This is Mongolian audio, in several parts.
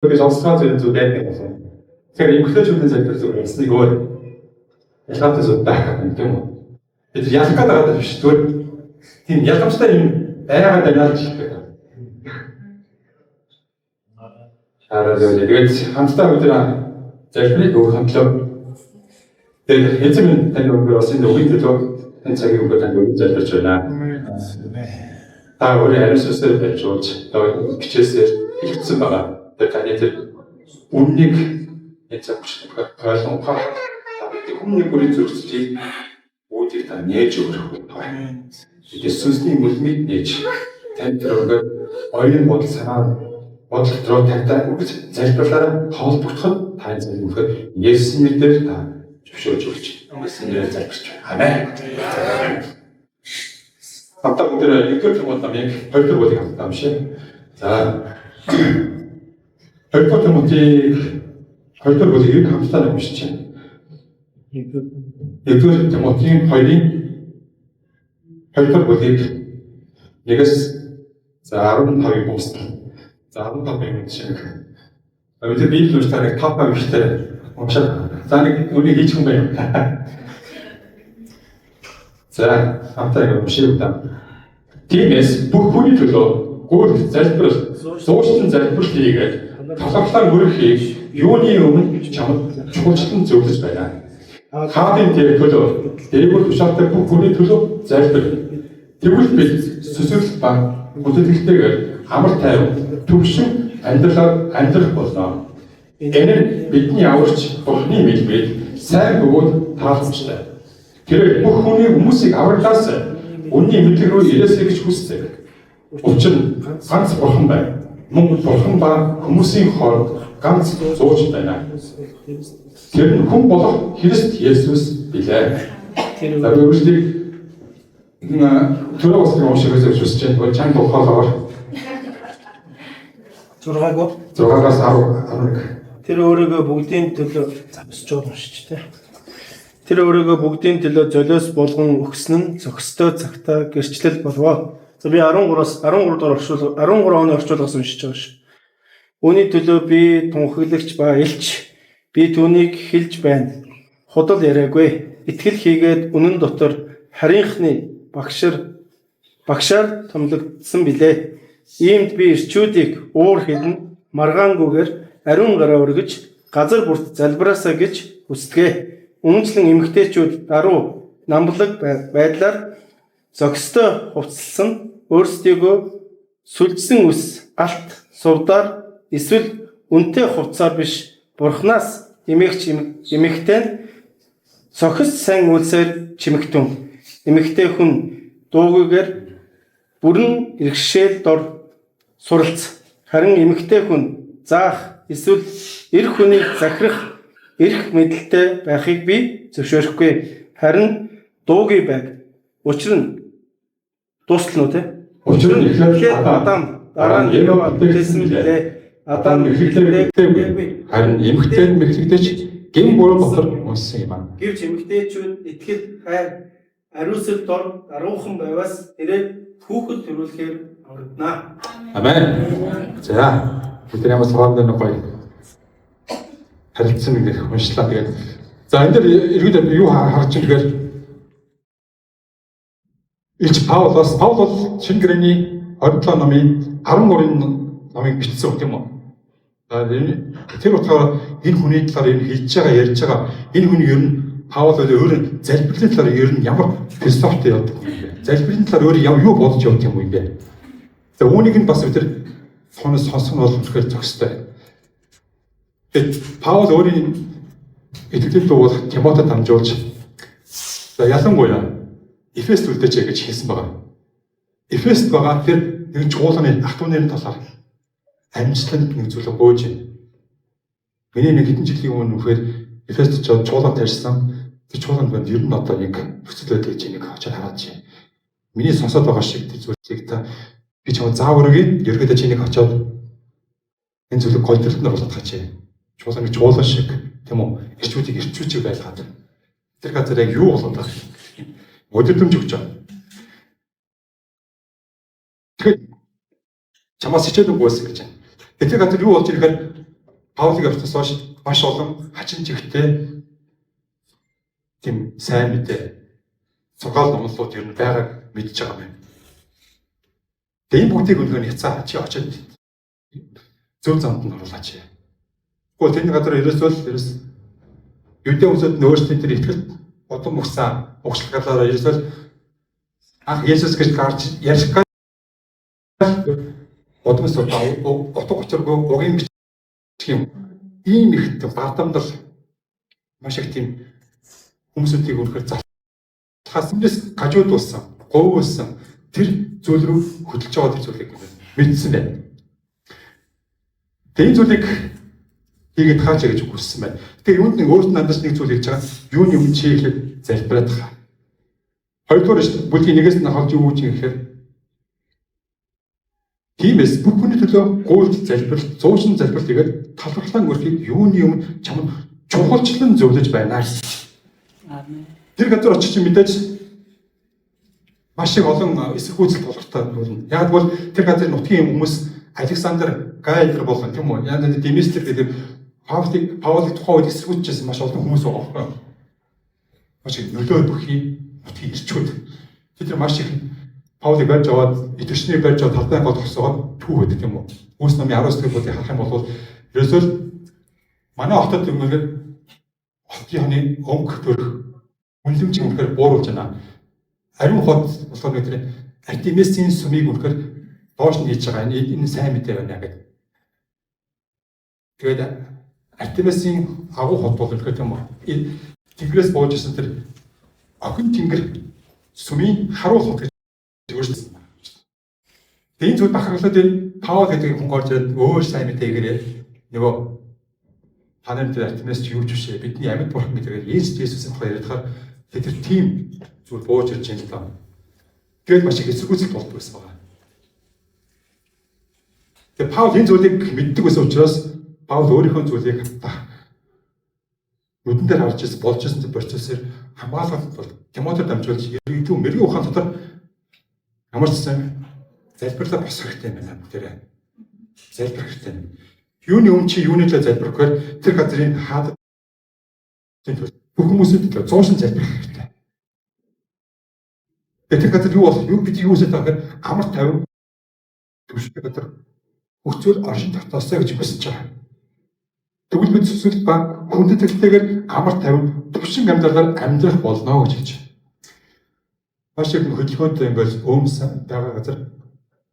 그게 정수사들은 좀 내내서 제가 임크레주는 자리에서 그랬으니 이걸 ялгаатаас байх юм тийм үү. Тэгэхээр ялгаагаа дагаад биш зүгээр тийм ялгамжтай юм байгаад байна гэж хэлдэг. Тэгээд хамтдаа өдөр залбирыг өгөх хамтлаг. Тэгээд эзэм таны өгөр бас энэ үгийн төлөө энэ цагийн өгөр танд өгч залбирч байна. Та өөрөө ариусаар байж ууж одоо бичээсээр хэлсэн байгаа. Тэгээд таны тэр үннийг эцэгч ойлгох хүмүүний бүрийн зүйлсийг үүдийг та нээж өгөх байна. Тэгээд сүнсний мөлмийг нээж танд өргөөр оюун бодол санаа бодол руу тавьдаг үгс залбирлаараа холбогдоход та энэ зөвхөн Есүсийн нэрээр та зөвшөөрж өгч Есүсийн нэрээр залбирч байна. Амен. Хамтдаа бүгд Египет намыг 2 дугаар хамтдаа уншъя. За 2 дугаар бүлгийг хамтдаа уншиж байна. Египет Тимотийн 2-ын 2 дугаар бүлгийг 1-ээс 15-ыг дуусна. За 15-ыг шиг. Бид Библийг уншдаг тапаа биштэй уншаад за нэг үнийг хийчих юм байна. За хамтдаа уншъя удаа. Тиймээс бүх хүний төлөө гүр залбирал, зуушлан залбирал хийгээд талхлаар мөрөхийг юуны өмнө чамд чухалчлан зөвлөж байна. Хаадын төлөө дээгүүр тушаатай бүх хүний төлөө залбир. Тэгвэл бид сүсэл ба бүтээгдэхтэйгээр амар тайван төвшин амьдрах болно. Энэ нь бидний аварч Бурхны мэдбэл сайн бөгөөд таалцтай. Тэр бүх хүний хүмүүсийг авралаас үнний мэдлэг рүү ирээсэй гэж хүсдэг. Учир нь ганц Бурхан байна. Мөн Бурхан ба хүмүүсийн хооронд ганц зууч байна. Тэр нь хүн болох Христ Есүс билээ. За өөрсдийг түрүү бас уншихаас хүсэж байна. Чанга ухаалгаар 6-аас 11. Тэр өөрийгөө бүгдийн төлөө завсч уншиж тээ. Тэр өөрийгөө бүгдийн төлөө золиос болгон өгсөн нь зохистой цагтаа гэрчлэл болов. За би 13-аас 13 оны орчуулгаас уншиж байгаа ш. Үүний төлөө би тунхаглагч ба элч би түүнийг хэлж байна. Худал яриагүй. Итгэл хийгээд үнэн дотор харийнхны багшаар томлогдсон билээ. Иймд би ирчүүдийг уур хідэн маргаангүйгээр ариун гараа өргөж газар бүрт залбираасаа гэж хүсдэгэ. Үнэнчлэн эмэгтэйчүүд даруй намблаг байдлаар зохистой хувцалсан өөрсдийгөө сүлжсэн үс алт сувдаар эсвэл үнэтэй хувцаар биш Бурханаас эмэгтэй нь сохис сайн үйлсээр чимэгтэн. Эмэгтэй хүн дуугүйгээр бүрэн иргэшээл дор суралц. Харин эмэгтэй хүн заах эсвэл эр хүнийг захирах эрх мэдэлтэй байхыг би зөвшөөрөхгүй. Харин дуугүй байг. Учир нь дуустал нь үү? Учир нь эхлээд Адам дараа нь Ева хэлсэн билээ. Адам эхлээд харин эмэгтэй мэхлэгдэж гин буруу дотор унссан юм аа. Гэвч эмэгтэйчүүд итгэл хайр ариусэл дор даруухан байваас тэрээр хүүхэд төрүүлэхээр орднаа. Амен. За бидний ямар саванд нэг гоё харилцсан нэг уншлаа. Тэгээд за энэ дээр иргэд юу харж байгаа тэгэхээр Илч Паул бол шинэ гэрээний 27 номын 13 номыг бичсэн үг тийм үү? Тэр утгаараа энэ хүний талаар энэ хийж байгаа ярьж байгаа энэ хүний ер нь Паул өөрөө залбирлын талаар ер нь ямар философитой явдаг юм бэ? Залбирлын талаар өөрөө юу бодож явдаг юм бэ? За үүнийг нь бас тэр сонсох нь боломжтой зохистой. Тэгээд Паул өөрийн итгэл дуу Тимотед дамжуулж за ялангуяа Эфес үлдээч гэж хэлсэн байгаа. Эфест байгаа тэр нэг чуулганы ах トゥ нэрийн талаар амжилтанд нэг зүйл гуйж байна. Миний нэг хэдэн жилийн өмнө үхээр Эфест чуулганд тарьсан тэр чуулганд байна ер нь одоо нэг нөхцөл байдал гэж нэг очиад хараад чинь. Миний сонсоод байгаа шиг тэр зүйлийг та би чамд зааварыг ерөөдөө чинийг очиод энэ зүйлийг контролд нь болгох гэж. Чуулганы чуулган шиг тийм үү? Ирчүүдийг байлгаад. Тэр газар яг юу болоод байгаа юм? Өдөртөмж өгч байгаа. Тэгэхээр чамаас хичээдэг гүйсэн гэж байна. Тэр газар юу болж ирэхээр Паулыг авчраас хойш маш олон хачин чигтээ тийм сайн мэдээ сургаал номлолууд ер нь байгааг мэдж байгаа юм. Тэгээ энэ бүгдийг өнгөө няцаа чи очиод зөв замд нь оруулаач. Гэхдээ тэний газар ерөөсөө юудэ хүмүүсд нөөцийн тэр ихтгэл бодон мөксөн угшлахаараа ерөөсөө анх Есүс гэж гарч ярьж бодмос утга учиргүй угийн бичих юм. Ийм их бардамдал маш их тийм хүмүүсүүдийг үнэхээр залхаас өмнөөс гажуудуулсан, говьулсан тэр зүйл рүү хөдөлж байгаа тэр зүйлийг мэдсэн байна. Тэр зүйлийг хийгээд хаач гэж хүссэн байна. Тэгэхээр юунд нэг өөрт нь надаас нэг зүйл хийж байгаа. Юуны өмнө чи ихэд залбираад байгаа. Хоёрдугаар бүлгийн нэгээс нь хавж юу гэж гэхээр тиймээс бүх хүний төлөө гуйлд залбирал, зуушин залбирал тэгээд талархлаа өрхийг юуны өмнө чамд чухалчлан зөвлөж байна. Аамен. Тэр газар очиж мэдээж маш их олон эсэргүүцэл толгортой болно. Яг бол тэр газрын нутгийн хүмүүс Александр Гайдер болон тийм үү? Яг энэ Демистер гэдэг Паулыг тухайн үед эсэргүүцчихсэн маш олон хүмүүс байгаа байхгүй юу? Маш их нөлөө бүхий нутгийн ирчүүд. Тэд нар маш их Паулыг барьж аваад идэвчнийг барьж аваад талбай гол тосгоод түүх өгдөг юм уу? Үүс намын 19 дэх бүлгийг харах юм бол ерөөсөө манай хотод өнгөрөөр хотын өнгө төрх үнэлэмж үнэхээр бууруулж байна. Ариун хот болохоор нэг Артемисийн сүмийг үнэхээр доош нь хийж байгаа. Энэ сайн мэдээ байна гэдэг. Тэгээд Артемисийн агуу хот бол үнэхээр тийм үү? Тэнгэрээс бууж исэн тэр охин тэнгэр сүмийн харуул хот гэж өөрчлөсөн байна. Тэгээд энэ зүйл бахархлаад энэ Паул гэдэг хүн горж ирээд өөр сайн мэдээгээр нөгөө танай дээр Артемис юу ч бишээ бидний амьд бурхан гэдэг Есүсийн тухай яриадахаар тэр тийм зүйл бууж ирж байна л. Тэгээд маш их эсэргүүцэл болдог байсан байна. Тэгээд Паул энэ зүйлийг мэддэг байсан учраас Паул өөрийнхөө зүйлийг нүдэн дээр харж ирсэн болж ирсэн процессор хамгаалалт бол Тимотед дамжуулж иргэдүү мэрэгэн ухаан дотор ямарчсан залбирлаа босох хэрэгтэй байна бүгдээрээ. Залбирх хэрэгтэй. Юуны өмнө чи юуны төлөө залбирх вэ? Тэр газрын хаад бүх хүмүүсэд төлөө зуушин залбирх хэрэгтэй. Тэр газар юу бол юу бид юу үсэж байгаа гэхээр амар тайван төвшөлтэй газар өцөөр оршин тогтоосоо гэж хүсэж байгаа. Тэгвэл бид сүсэл ба хүндэтгэлтэйгээр амар тайван төвшин амьдралаар амьдрах болно гэж хэлж байна. Маш их хөдөлгөөнтэй ингээс өмсөн байгаа газар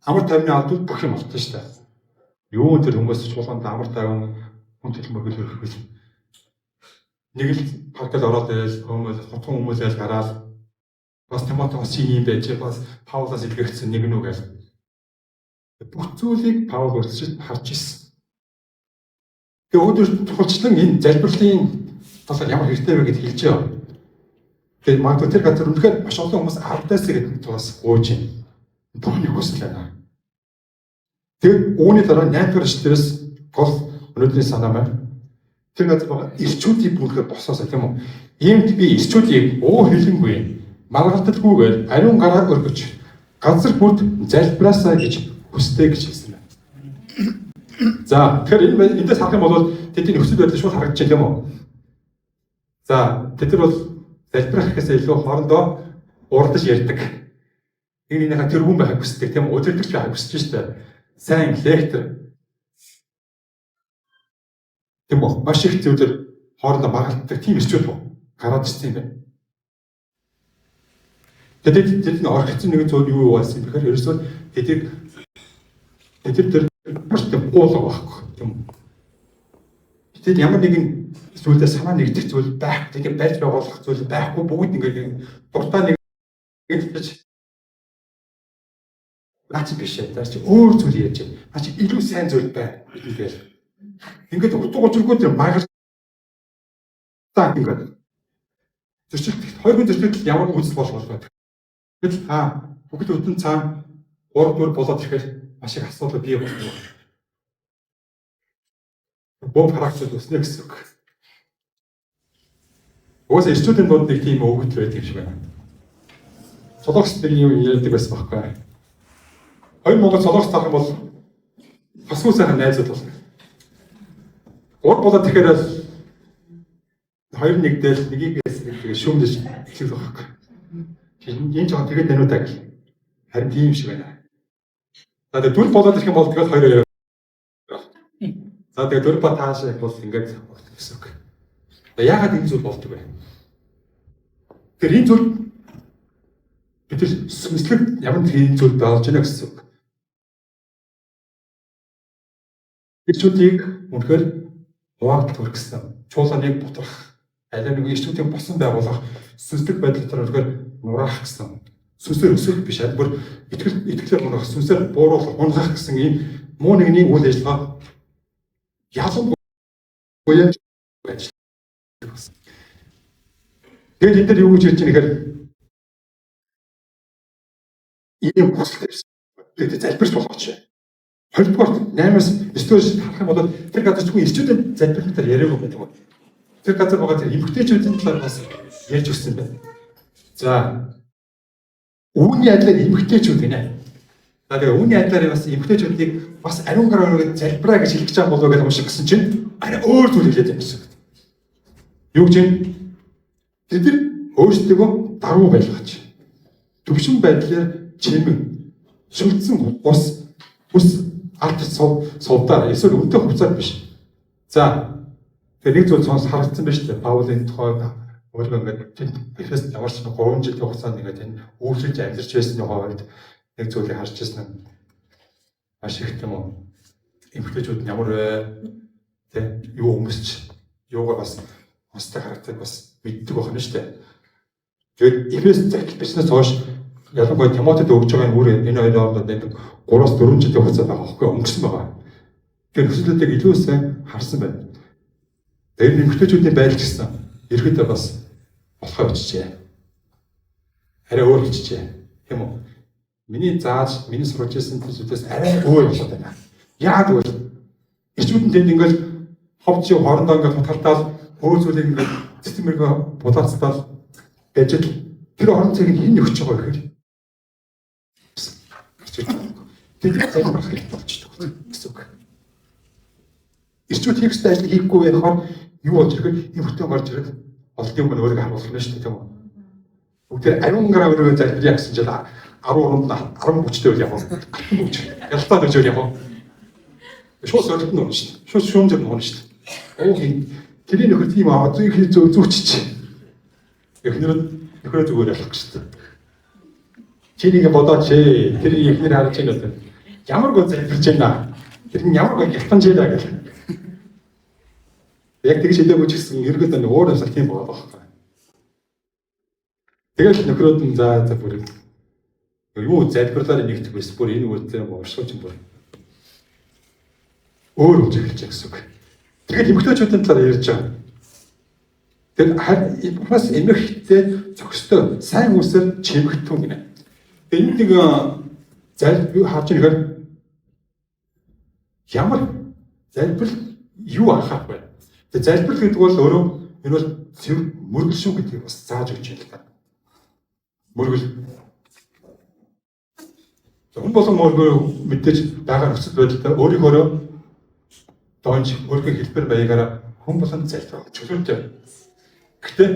амар тайвны алдвал бүх юм болтой шүү дээ. Юу тэр хүмүүс чуулганд амар тайван хүндэтгэл мөргөл хөрөх вэ? Нэг л паркад ороод ирэл хотхон хүмүүс ял гараад бас Тимотеос юм байж бас Паулаас илгээгдсэн нэг нүг гэл. Бүх зүйлийг Паул өөрчлөж харж ирсэн. Тэгээ өөдөр тулчлан энэ залбирлын талаар ямар хэрэгтэй вэ гэдгийг хэлж байгаа. Тэгээ магадгүй тэр газар үнэхээр маш олон хүмүүс ардаас гэдэг тугаас гоож байна. Түүний хүсэл байна. Тэгээ үүний дараа 8 дугаар эшлэлээс гол өнөөдрийн санаа маань тэр газар байгаа ирчүүдийг бүрхээр босоосоо тийм үү? Иймд би ирчүүдийг хэлэнгүй маргалталгүйгээр ариун гараа өргөж газар бүрд залбираасаа гэж хүсдэг гэж хэлсэн байна. За тэгэхээр эндээс харах юм бол тэдний нөхцөл байдал шууд харагдаж байна тийм үү? За тэд нар бол залбирах гэхээс илүү хоорондоо урдаж ярьдаг. Нэгнийхээ тэргүүн байхыг хүсдэг тийм үү? Өдөртөгч байхыг хүсэж штэ. Сайн лектор. Тийм үү? Маш их зүйлээр хоорондоо маргалддаг тийм ирчүүд гараад ирсэн юм байна. Тэгээд тэдний орхицсан нэг зүйл юу байсан бэхээр ерөөсөө тэд тэр маш их уулга байхгүй тийм үү? Тэд ямар нэгэн зүйлдээ санаа нэгдэх зүйл байх, тэгээд барьж байгуулах зүйл байхгүй бүгд ингээд дуртай нэг гэж наач биш ээ. Даа чи өөр зүйл яаж вэ? Наач илүү сайн зүйл бай гэдгээр. Ингээд утга учиргүй тэр маргал таа ингээд. Зөрчилт хоёр хүн зөрчилт ямар үзэл болох вэ? Тэгэл бүгд өдөн цаа 3 4 болоод ирэхээр маш их асуудал бий болдог. Бом характер төснө гэсэн үг. Уус эрчүүдийн дунд нэг тийм өгөгдөл байдаг юм шиг байна. Солонгос нэг юм ярьдаг байсан байхгүй. Хоёр Монгол солонгос тарах бол хасгүй сайхан найзууд болно. Ур болоод тэгэхээр 2-1 дээр нэгээс шүүмдэж эхлэх байхгүй. Энэ жоохон тэгээд нэнүү таг. Харин тийм шиг байна. За тэгээд дүр болоод ирэх юм бол тэгээд 2-2. За тэгээд дүр ба тааш бол ингээд гэсэн үг. Яагаад энэ зүйл болдог вэ? Тэр энэ зүйл бид нар сүнслэг ямар нэгэн зүйл болж байна гэсэн үг. Ирчүүдийг үнэхээр хуваалт хүргэсэн. Чуулганыг бутрах, аль нэг ирчүүдийг босон байгуулах, сүнслэг байдал дотор үнэхээр нураах гэсэн. Сүнсээр өсөх биш, аль бүр итгэлээр нураах, сүнсээр бууруулах, унгах гэсэн ийм муу нэгний үйл ажиллагаа ялангуяа байж. Тэгээд энэ дээр юу гэж хэлж байгаа нэхэр ийм хүсэл тавьсан. Тэгээд залбирч болгооч. 2-р 8-аас 9-өөс харах юм бол тэр газар зөвхөн ирчүүдийн залбирхын талаар яриагүй байдаг юм. Тэр газар байгаа тэр эмгтээчүүдийн талаар бас ярьж өгсөн байна. За үүний адилаар эмгтээчүүд гинэ. За тэгээ үүний адилаар бас эмгтээчүүдийг бас ариун гараар залбираа гэж хэлж байгаа болов уу гэж унших гэсэн чинь арай өөр зүйл хэлээд байна гэсэн. Юу гэж тэд нар өөрсдөө даруй байлгаач. Төвшин байдлаар чимэг сүлдсэн ус алт сувдаар эсвэл өнтэй хувцаар биш. За тэр нэг зүйл сонс харагдсан байна шүү дээ. Паулийн тухайд өөрөө ингээд Эфес ямар ч 3 жилийн хугацаанд ингээд энэ үйлчилж амьдарч байсны хувьд нэг зүйлийг харж ирсэн нь маш их юм уу. Эмэгтэйчүүд нь ямар вэ? Тэ юу өмсч юугаар бас хостой харагддаг бас мэддэг байна шүү дээ. Тэгээд Эфес захилбснаас хойш ялангуяа Тимотед өгж байгаа энэ энэ хоёр хооронд нэг 3-4 жилийн хугацаа байгаа хөөхгүй өнгөрсөн байгаа. Тэгэхээр хүслүүдийг илүү сайн харсан байна. Тэгээд эмэгтэйчүүдийн байдал гэсэн ерөөдөө бас болохоо бичжээ. Арай өөр бичжээ. Тийм үү? Миний зааж, миний сурч ирсэн зүйлээс арай өөр болоод байна. Яагаад гэвэл ирчүүдэн тэнд ингээл ховч хоорондоо ингээд хутгалтаал өөр зүйлийг ингээд системэргөө булаацтал байж тэр орон цайг хин өгч байгаа гэхээр тэд залбирах хэрэгтэй болчихдог гэсэн үг. Ирчүүд хийх ажил хийхгүй байхаар юу болж ирэхээр эмхтэн гарч ирээд олдын өмнө өөрийгөө харуулах нь шүү дээ тийм үү. Бүгд ариун гараа өрөө залбиря гэсэн чинь 10 хүчтэй үйл яваа. Ялтаад өжөө яваа. Шууд сорилт нь орно шүү дээ. Шууд шүүмжэр нь орно шүү дээ. Оо тэрийн нөхөр тийм аа зүүчиж. Эхнэр нөхрөө зүгээр ялах гэж шүү дээ. Чинийг бодооч ээ. Тэр эхнэр харж байгаа гэдэг. Ямар гоо залбирч байна. Тэр нь ямар гоо гялтанж байна гэх. Яг тэгж хэлээгүй ч гэсэн ерөөдөө нэг өөр юмсаа тийм болоод байгаа байхгүй. Тэгэл нөхрөөд нь за бүр юу залбирлаар нэгтгэх байсан. Бүр энэ үрдээ ууршууч юм бүр. Өөр үж эхэлж байгаа гэсэн үг. Тэгэл эмэгтэйчүүдийн талаар ярьж байгаа. Тэгэл бас эмэгтэй зөкстөө сайн үсэр чимэгтэн гинэ. Энэ нэг залбир харж ирэхээр ямар залбир юу анхаарах вэ? Тэгээ залбир гэдэг бол өөрөө энэ бол мөргөл шүү гэдгийг бас зааж өгч байна л та. Мөргөл. Хүн болон мөргөл мэдээж байгаа нөхцөл байдлаа өөрийнхөө доонч өөрийнхөө хэлбэр баягаараа хүн болон залбир чөлөөтэй. Гэхдээ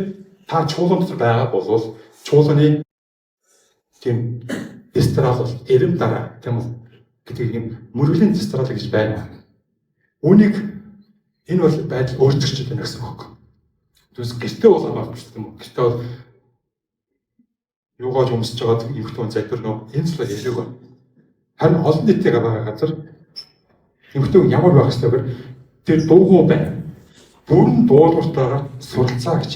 та чуулган дотор байгаа бол чуулганы тийм дистрал бол эрэм дараа тийм үү гэдэг юм мөргөлийн дистрал гэж байна. Үүнийг энэ бол байдал өөрчлөгдөж байна гэсэн үг. Түс гэртээ бол байгаа юм шүү дээ. Гэртээ бол юугаар өмсөж байгаа эмэгтэй залбир нөө энэ зүйл ялэг байна. Харин олон нийтэйгээ байгаа газар эмэгтэй ямар байх ёстой вэ? Тэр дуугүй байна. Бүрэн дуулууртайгаар суралцаа гэж.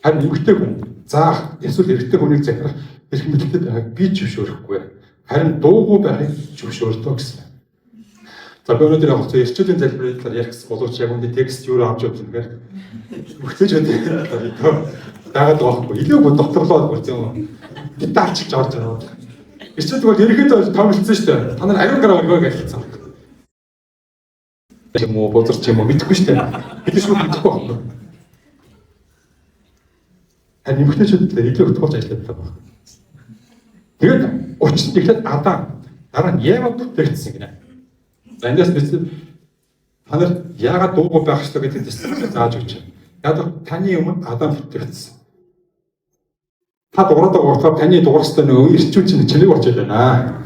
Харин эмэгтэй хүн заах эсвэл эрэгтэй хүнийг захирах эрх мэдэлтэй байгааг би зөвшөөрөхгүй. Харин дуугүй байхыг зөвшөөрдөө гэсэн. За би өнөөдөр яг зөв эрчүүдийн залбирын талаар ярих гэсэн боловч яг үндэ текст юу авч явж байгаа юм. Өгцөж байна. Дагаад байхгүй. Илүү доторлоод бүрсэн юм. Детальчилж орж байгаа. Эрчүүд бол ерөнхийдөө томилсон шүү дээ. Та нар ариун гараа өгөө гэж хэлсэн. Тийм үү, бозорч юм уу мэдэхгүй шүү дээ. Бид шүү мэдэхгүй байна. Харин эмэгтэйчүүд илүү өгтгүүлж ажилладаг байна. Тэгээд учир нь ихлээр Адам дараа нь Ева бүтээгдсэн гинэ. За эндээс бид Та нар яагаад дуугүй байх ёстой гэдэг дисциплиныг зааж өгч байна. Яг л таны өмнө Адам бүтээгдсэн. Та дуурайдаг ууртаа таны дуурайстай нөгөө ирчүүд чинь чимээг орж ийлээ наа.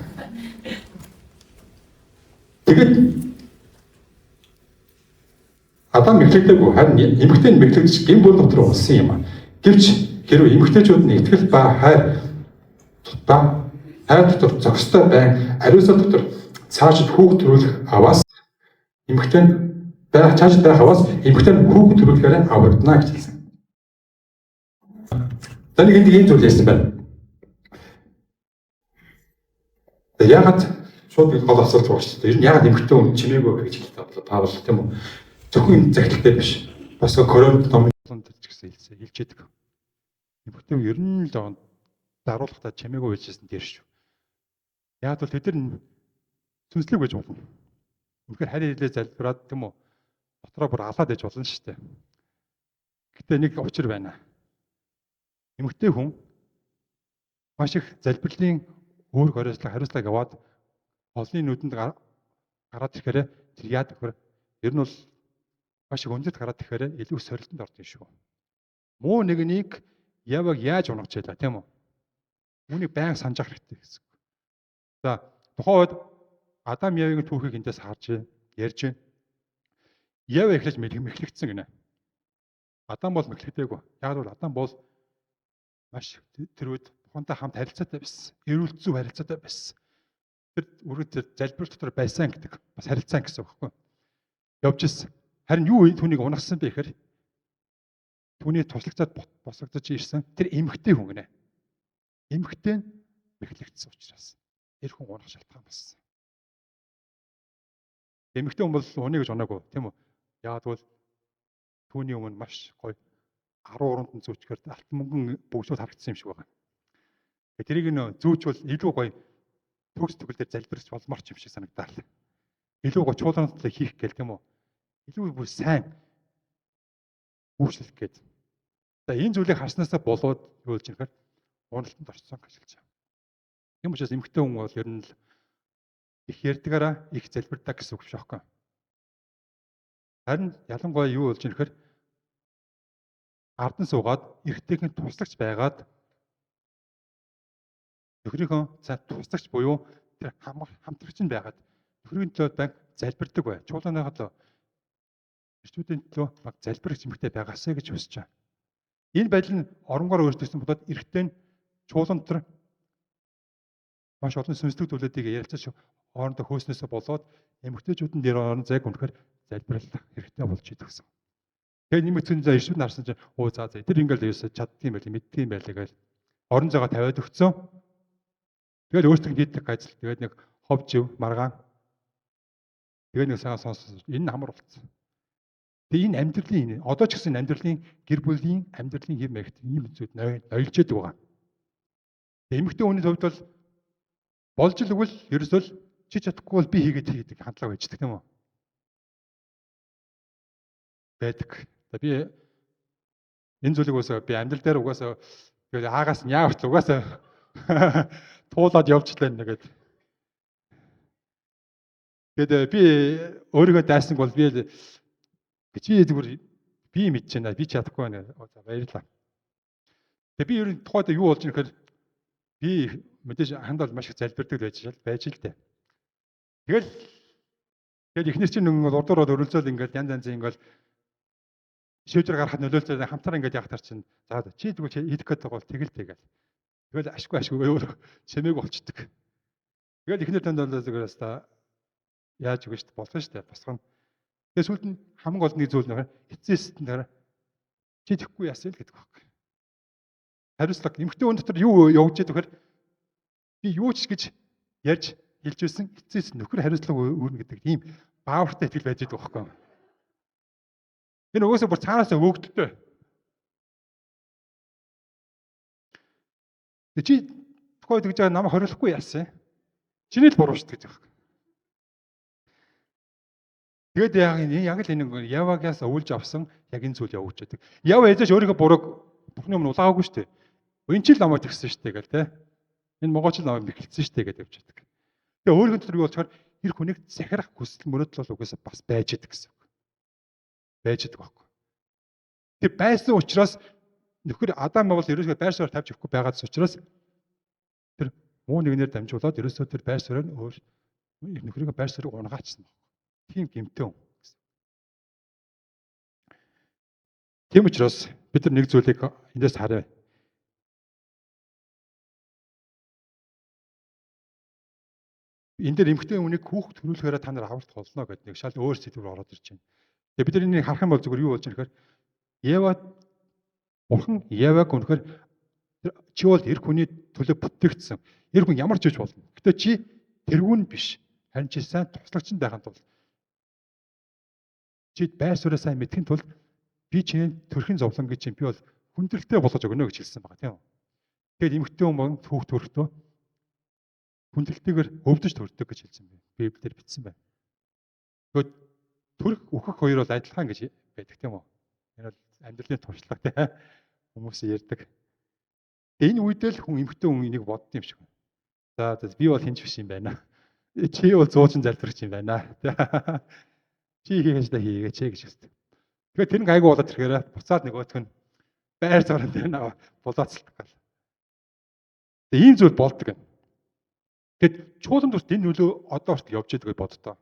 Тэгэд Адам мэхлэгдээгүй харин эмэгтэй нь мэхлэгдэж гин бүр дотор улсан юм аа. Гэвч хэрвээ эмэгтэйчүүд нь итгэл ба хайр дотор зохистой байн ариусаа дотор цаашид хүүхд төрүүлэх аваас эмэгтэй нь цаашид байх аваас эмэгтэй нь хүүхд төрүүлэхээр аврагдана гэж хэлсэн. Таны энд ийм зүйл ярьсан байна. Яагаад шууд гол асуулт байгаа шүү дээ. Ер нь яагаад эмэгтэй хүн чимээгүй вэ гэж хэлдэг Паул тийм үү? Зөвхөн захидalтай биш. Бас Коринт номын ч гэсэн хэлж яадаг. Эмэгтэй ер нь л даруулгахдаа чимээгүй байжсэн дээр шүү. Яг бол тэд нар сүнслэг байж болно. Үнэхээр харин хэлээ залбираад тийм үү? Дотроо бүр алаад байж болно шүү дээ. Гэтэ нэг учир байна. Эмэгтэй хүн маш их залбирлын үүрэг хариуцлага яваад олонний нүдэнд гараад ирэхээр тэр яадаг вэ? Ер нь бол маш их өндөрлөлт гараад ирэхээр илүү сорилтонд ордог юм шүү. Муу нэгнийг яваг яаж унгаж байлаа тийм үү? Үүнийг байнга санджах хэрэгтэй гэсэн. За тухайн үед Адам Явын түүхийг эндээс харж ярьж байна. Яв эхлэж мэхлэгдсэн гинэ. Адам бол мэхлэгдээгүй. Яг бол Адам бол маш тэр үед Бурхантай хамт харилцаатай байсан. Эрүүл зөв харилцаатай байсан. Тэр үргэлж залбир дотор байсан гэдэг бас харилцаа гэсэн үг байхгүй. Явж ирсэн. Харин юу түүнийг унагсан бэ гэхээр түүний туслагцаад босгодож ирсэн тэр эмэгтэй хүн гинэ. Эмэгтэй нь мэхлэгдсэн учраас тэр хүн унах шалтгаан болсон. Эмэгтэй хүн бол уны гэж унаагүй тийм үү? Яг бол түүний өмнө маш гоё 13-нд нь зүүчгээр алтан мөнгөн бөгсөд харагдсан юм шиг байна. Тэрийг нь зүүчвал илүү гоё төгс төгөл дээр залбирч болмоор ч юм шиг санагдаа. Илүү гоё чуулгантай хийх гээл тийм үү? Илүү бүр сайн үйлчлэх гээд. За энэ зүйлийг харснаасаа болоод юу болж ирэхээр уналтанд орсон гэж хэлж байна. Тийм учраас эмэгтэй хүн бол ер нь л их ярьдагаараа их залбирдаг гэсэн үг шахахгүй. Харин ялангуяа юу болж ирэхээр ардан суугаад эрэгтэйгийн туслагч байгаад нөхрийнхөө туслагч буюу тэр хамтрагч нь байгаад нөхрийн төлөө банк залбирдаг бай. Чуулганыхаа эрчүүдийн төлөө баг залбирах эмэгтэй байгаасаа гэж хүсэж байна. Энэ байдал нь оронгоор өөрчлөгдсөн бодоод эрэгтэй нь чуулган дотор маш олон сүнслэг зүйлүүдийг ярилцаж хоорондоо хөөснөөсөө болоод эмэгтэйчүүд нь дээр орон зайг үнэхээр залбирал хэрэгтэй болж идэг гэсэн. Тэгээ нэмэгдсэн за иршүүд нарсан чинь оо за тэр ингээл ерөөсө чаддгийм байл мэддгийм байлаа гэж орон зайгаа тавиад өгцөө. Тэгээд өөртөө нийтлэг ажил тэгээд нэг ховжив маргаан тэгээд нэг сайн сонссон. Энэ хамар болцсон. Тэгээ энэ амьдралын одоо ч гэсэн амьдралын гэр бүлийн амьдралын хэм маягт ийм зүйл нойлж яадаг байгаа. Эмэгтэй хүний хувьд бол болж л өгвөл ерөөсөө чи чадахгүй бол би хийгээд хандлага байждаг тийм үү? Байдаг. Би энэ зүйлийг угаасаа би амьдрал дээр угаасаа тэгээд аагаас нь яавч угаасаа туулаад явжлаа нэгээд. Тэгээд би өөрийгөө дайсан бол би зүгээр би мэдэж байна. Би чадахгүй байна. За баярлалаа. Тэгээд би ер нь тухайд юу болж ирэхээр би мэдээж хандвал маш их залбирдаг байж л дээ. Тэгээд эхнээс чинь нэг урдуураад өрөлцөөл ингээд янз ингээд шийдвэр гаргахад нөлөөлцөө хамтаар ингээд явахтар чинь за чи тэгвэл хийх гэдэг бол тэгэл. Тэгэл ашгүй өөр чимээг болчдөг. Тэгэл эхнэр танд бол зүгээр хэвээр яаж үгүй шүү дээ болсон шүү дээ босгоно. Тэгээд сүүлд нь хамгийн гол нэг зүйл нэр эцээсэнд дараа чи тэгхгүй яасан л гэдэг байхгүй. Хариуцлага эмэгтэй хүн дотор юу явж яадаг вэхээр би юу ч гэж ярьж хэлж байсан эцээс нөхөр хариуцлага өөрнө гэдэг ийм баавартай итгэл байж байгаа байхгүй. Энэ угаасаа бүр цаанаасаа өгдөлтөө. Чи тухайд гэж байгаа намайг хориглохгүй яасан. Чиний л буруу шүү дээ гэж байгаа. Тэгээд яг л энэ явагаас өвлж авсан яг энэ зүйл явууч гэдэг. Яв ээжээш өөрийнхөө бурууг Бурхны өмнө улаагүй шүү дээ. Энэ ч л намайг тэгсэн шүү дээ гэл те. Энэ могооч л намайг мэхэлсэн шүү дээ гэж явж байдаг. Тэгээ өөрийнхөө дотор юу болчихоор тэр хүнийг захирах хүсэл мөрөөдөл бол угаасаа бас байж идэг гэсэн. байж байгаа байхгүй. Тэр байсан учраас нөхөр Адам бол ерөөсөө байр суурь тавьж өгөхгүй байгаад учраас тэр муу нэгнээр дамжуулаад ерөөсөө тэр байр суурийг өөр нөхрийн байр суурийг унгаачсан байна. Тийм гэмтэн хүн. Тийм учраас бид нар нэг зүйлийг эндээс харъя. Энд дээр эмэгтэй хүнийг хүүхд төрүүлэхээр та нар авралт болно гэдэг нэг шал өөр сэдвээр ороод ирж байна. Тэгээ бид нар энийг харах юм бол зүгээр юу болж байгаа нөхөр Ева Бурхан Еваг өнөхөр чи бол эр хүний төлөө бүтээгдсэн. Эр хүн ямар ч үж болно. Гэтэ чи тэрүүн биш. Харин чи сайн туслагч байхын тулд чи байр суурьаа сайн мэдхийн тулд би чиний төрхийн зовлон гэж би бол хүндрэлтэй болгож өгнө гэж хэлсэн байгаа тийм үү. Тэгээд эмэгтэй хүн хүүхд төрөхдөө хүндрэлтэйгээр өвдөж төрдөг гэж хэлсэн байна. Библиэр бичсэн байна. Тэгвэл төрөх өөхөх хоёр бол адилхан гэж байдаг тийм үү. Энэ бол амьдралын туршлага тийм хүмүүс ярьдаг. Энэ үед л хүн эмэгтэй хүн энийг бодд юм шиг байна. За би бол хинч биш юм байна. Чи бол зуучин залбирч юм байна. Чи хийгээч та хийгээч гэж хэлдэг. Тэгэхээр тэр нэг айгу болоод ирэхээр буцаад нөгөөх нь байр суурин дээр наваа булаацалдаг гал. Тэгээ ийм зүйл болдог юм. Тэгэд чуулганд хүрт энэ нөлөө одоо хүрт явж байгааг боддоо.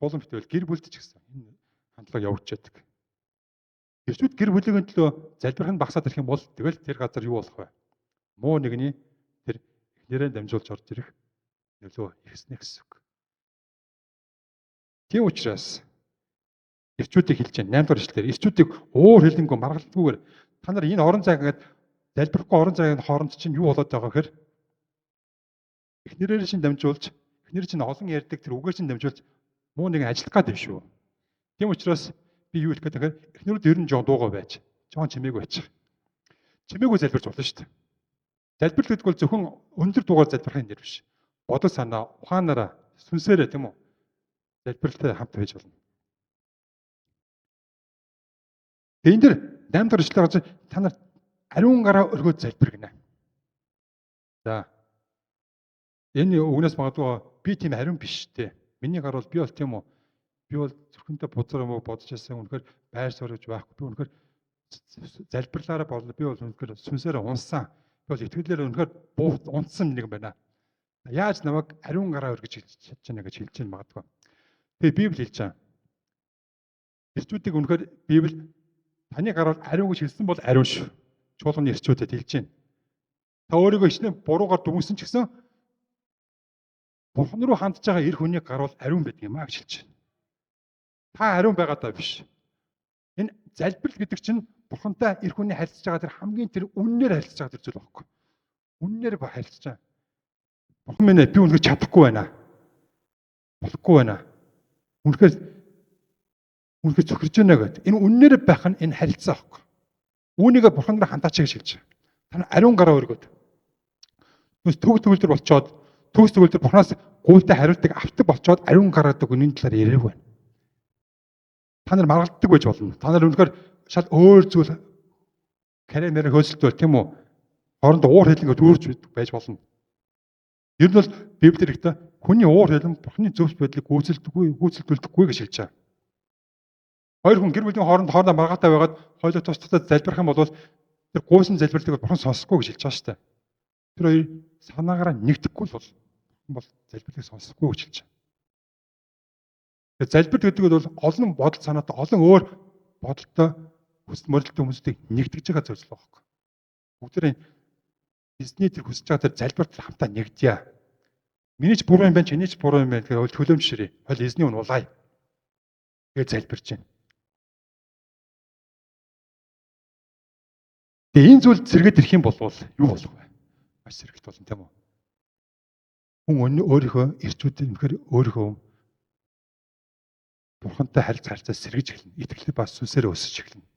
Чуулган битвэл гэр бүлд ч гэсэн энэ хандлага явуулж байдаг. Эсвэл гэр бүлийн төлөө залбирх нь багасаад ирэх юм бол тэгэл тэр газар юу болох вэ? Муу нэгний тэр эхнэрээ дамжуулж орж ирэх нөлөө ирснэ гэсэн үг. Тийм учраас эрчүүдийг хэлж байна. 8 дугаар эшлэлээр эрчүүдийг уур хэлэнгүй маргалдгүйгээр та нар энэ орон зай ингээд залбирахгүй орон зайгийн хооронд чинь юу болоод байгаа гэхээр эхнэрээр чинь дамжуулж эхнэр чинь олон ярьдаг тэр үгээр чинь дамжуулж муу нэгэн ажиллах гэдэг шүү. Тийм учраас би юу хэлэх гээд тэгэхээр эхнэрүүд ер нь жоо дуугаа байж, жоо чимээгүй байж. Чимээгүй залбирч болно шүү дээ. Залбирал гэдэг бол зөвхөн өндөр дуугаар залбирхын дээр биш. Бодол санаа, ухаанаараа, сүнсээрээ тийм үү? Залбиралтай хамт байж болно. Тэгээд энэ дэр 8 дахь ишлэгээр гарч та нар ариун гараа өргөөд залбиргэнэ. За. Энэ үгнээс магадгүй би тийм ариун биш те. Миний гар бол би бол тийм үү? Би бол зөвхөнтэй бузар юм уу бодож байсан. Үнэхээр байр суурьж байхгүй. Би үнэхээр залбирлаараа бодлоо. Би бол үнэхээр сүнсээрээ унсан. Би бол итгэлээр үнэхээр унтсан нэг юм байна. Яаж намайг ариун гараа өргөж чадж байна гэж хэлж байна магадгүй. Тэгээ Библи хэлж байгаа. Эрчүүдийг үнэхээр Библи таны гараар ариун гэж хэлсэн бол ариун шүү. Чуулганы эрчүүдэд хэлж байна. Та өөрийгөө хичнээн буруугаар дүнсэн ч гэсэн Бурхан руу хандж байгаа эр хүний гар бол ариун байдаг юм а гэж хэлж байна. Та ариун байгаа даа биш. Энэ залбирал гэдэг чинь Бурхантай эр хүний харилцаж байгаа тэр хамгийн тэр үннээр харилцаж байгаа тэр зүйл байхгүй. Үннээр харилцаж байгаа. Бурхан минь би үнэхээр чадахгүй байна. Болохгүй байна. Үнэхээр зөвхөрж байна гэдэг. Энэ үннээр байх нь энэ харилцаа байхгүй. Үүнийг Бурхан руу хандаач гэж хэлж байгаа. Та ариун гараа өргөд. Төгөлдөр болчоод төгөлдөр Бурханаас гуйтай хариултыг авдаг болчоод ариун гараадаг үнийн талаар яриаг байна. Та нар маргалддаг байж болно. Та нар үнэхээр шал өөр зүйл карьер хөөсөлтөө тийм үү? Хоорондоо уур хэлэнгээ дүүрч байж болно. Ер нь бол Библиэр ихтэй хүний уур хэлэн Бурханы зөвс байдлыг гүйцэлдүүлдэггүй гэж хэлж байгаа. Хоёр хүн гэр бүлийн хоорондоо маргаатай байгаад хоёулаа тус тусдаа залбирх юм бол тэр гуйсан залбирлыг Бурхан сонсохгүй гэж хэлж байгаа шүү дээ. Тэр хоёр санаагаараа нэгдэхгүй бол залбирлыг сонсохгүй гэж хэлж байгаа. Залбир гэдэг нь бол олон бодол санаатай олон өөр бодолтой хүсэл мөрөлтөй хүмүүстэй нэгдэж байгаа зүйл байхгүй. Бүгдээ эзний тэр хүсэж байгаа тэр залбирт хамтаа нэгдъя. Миний ч буруу юм байна, чиний ч буруу юм байна гэхээр төлөмжшөрье. Хойл эзний үн улаая. Тэгээ залбирч байна. Тэгээ энэ зүйл зэрэгэд ирэх юм бол юу болох вэ? Маш зэрэгт болно тийм үү? Хүн өөрийнхөө эрчүүдийн үнэхээр өөрийнхөө Бурхантай харилцаа сэргэж эхэлнэ. Итгэл бас сүнсээр өсөж эхэлнэ.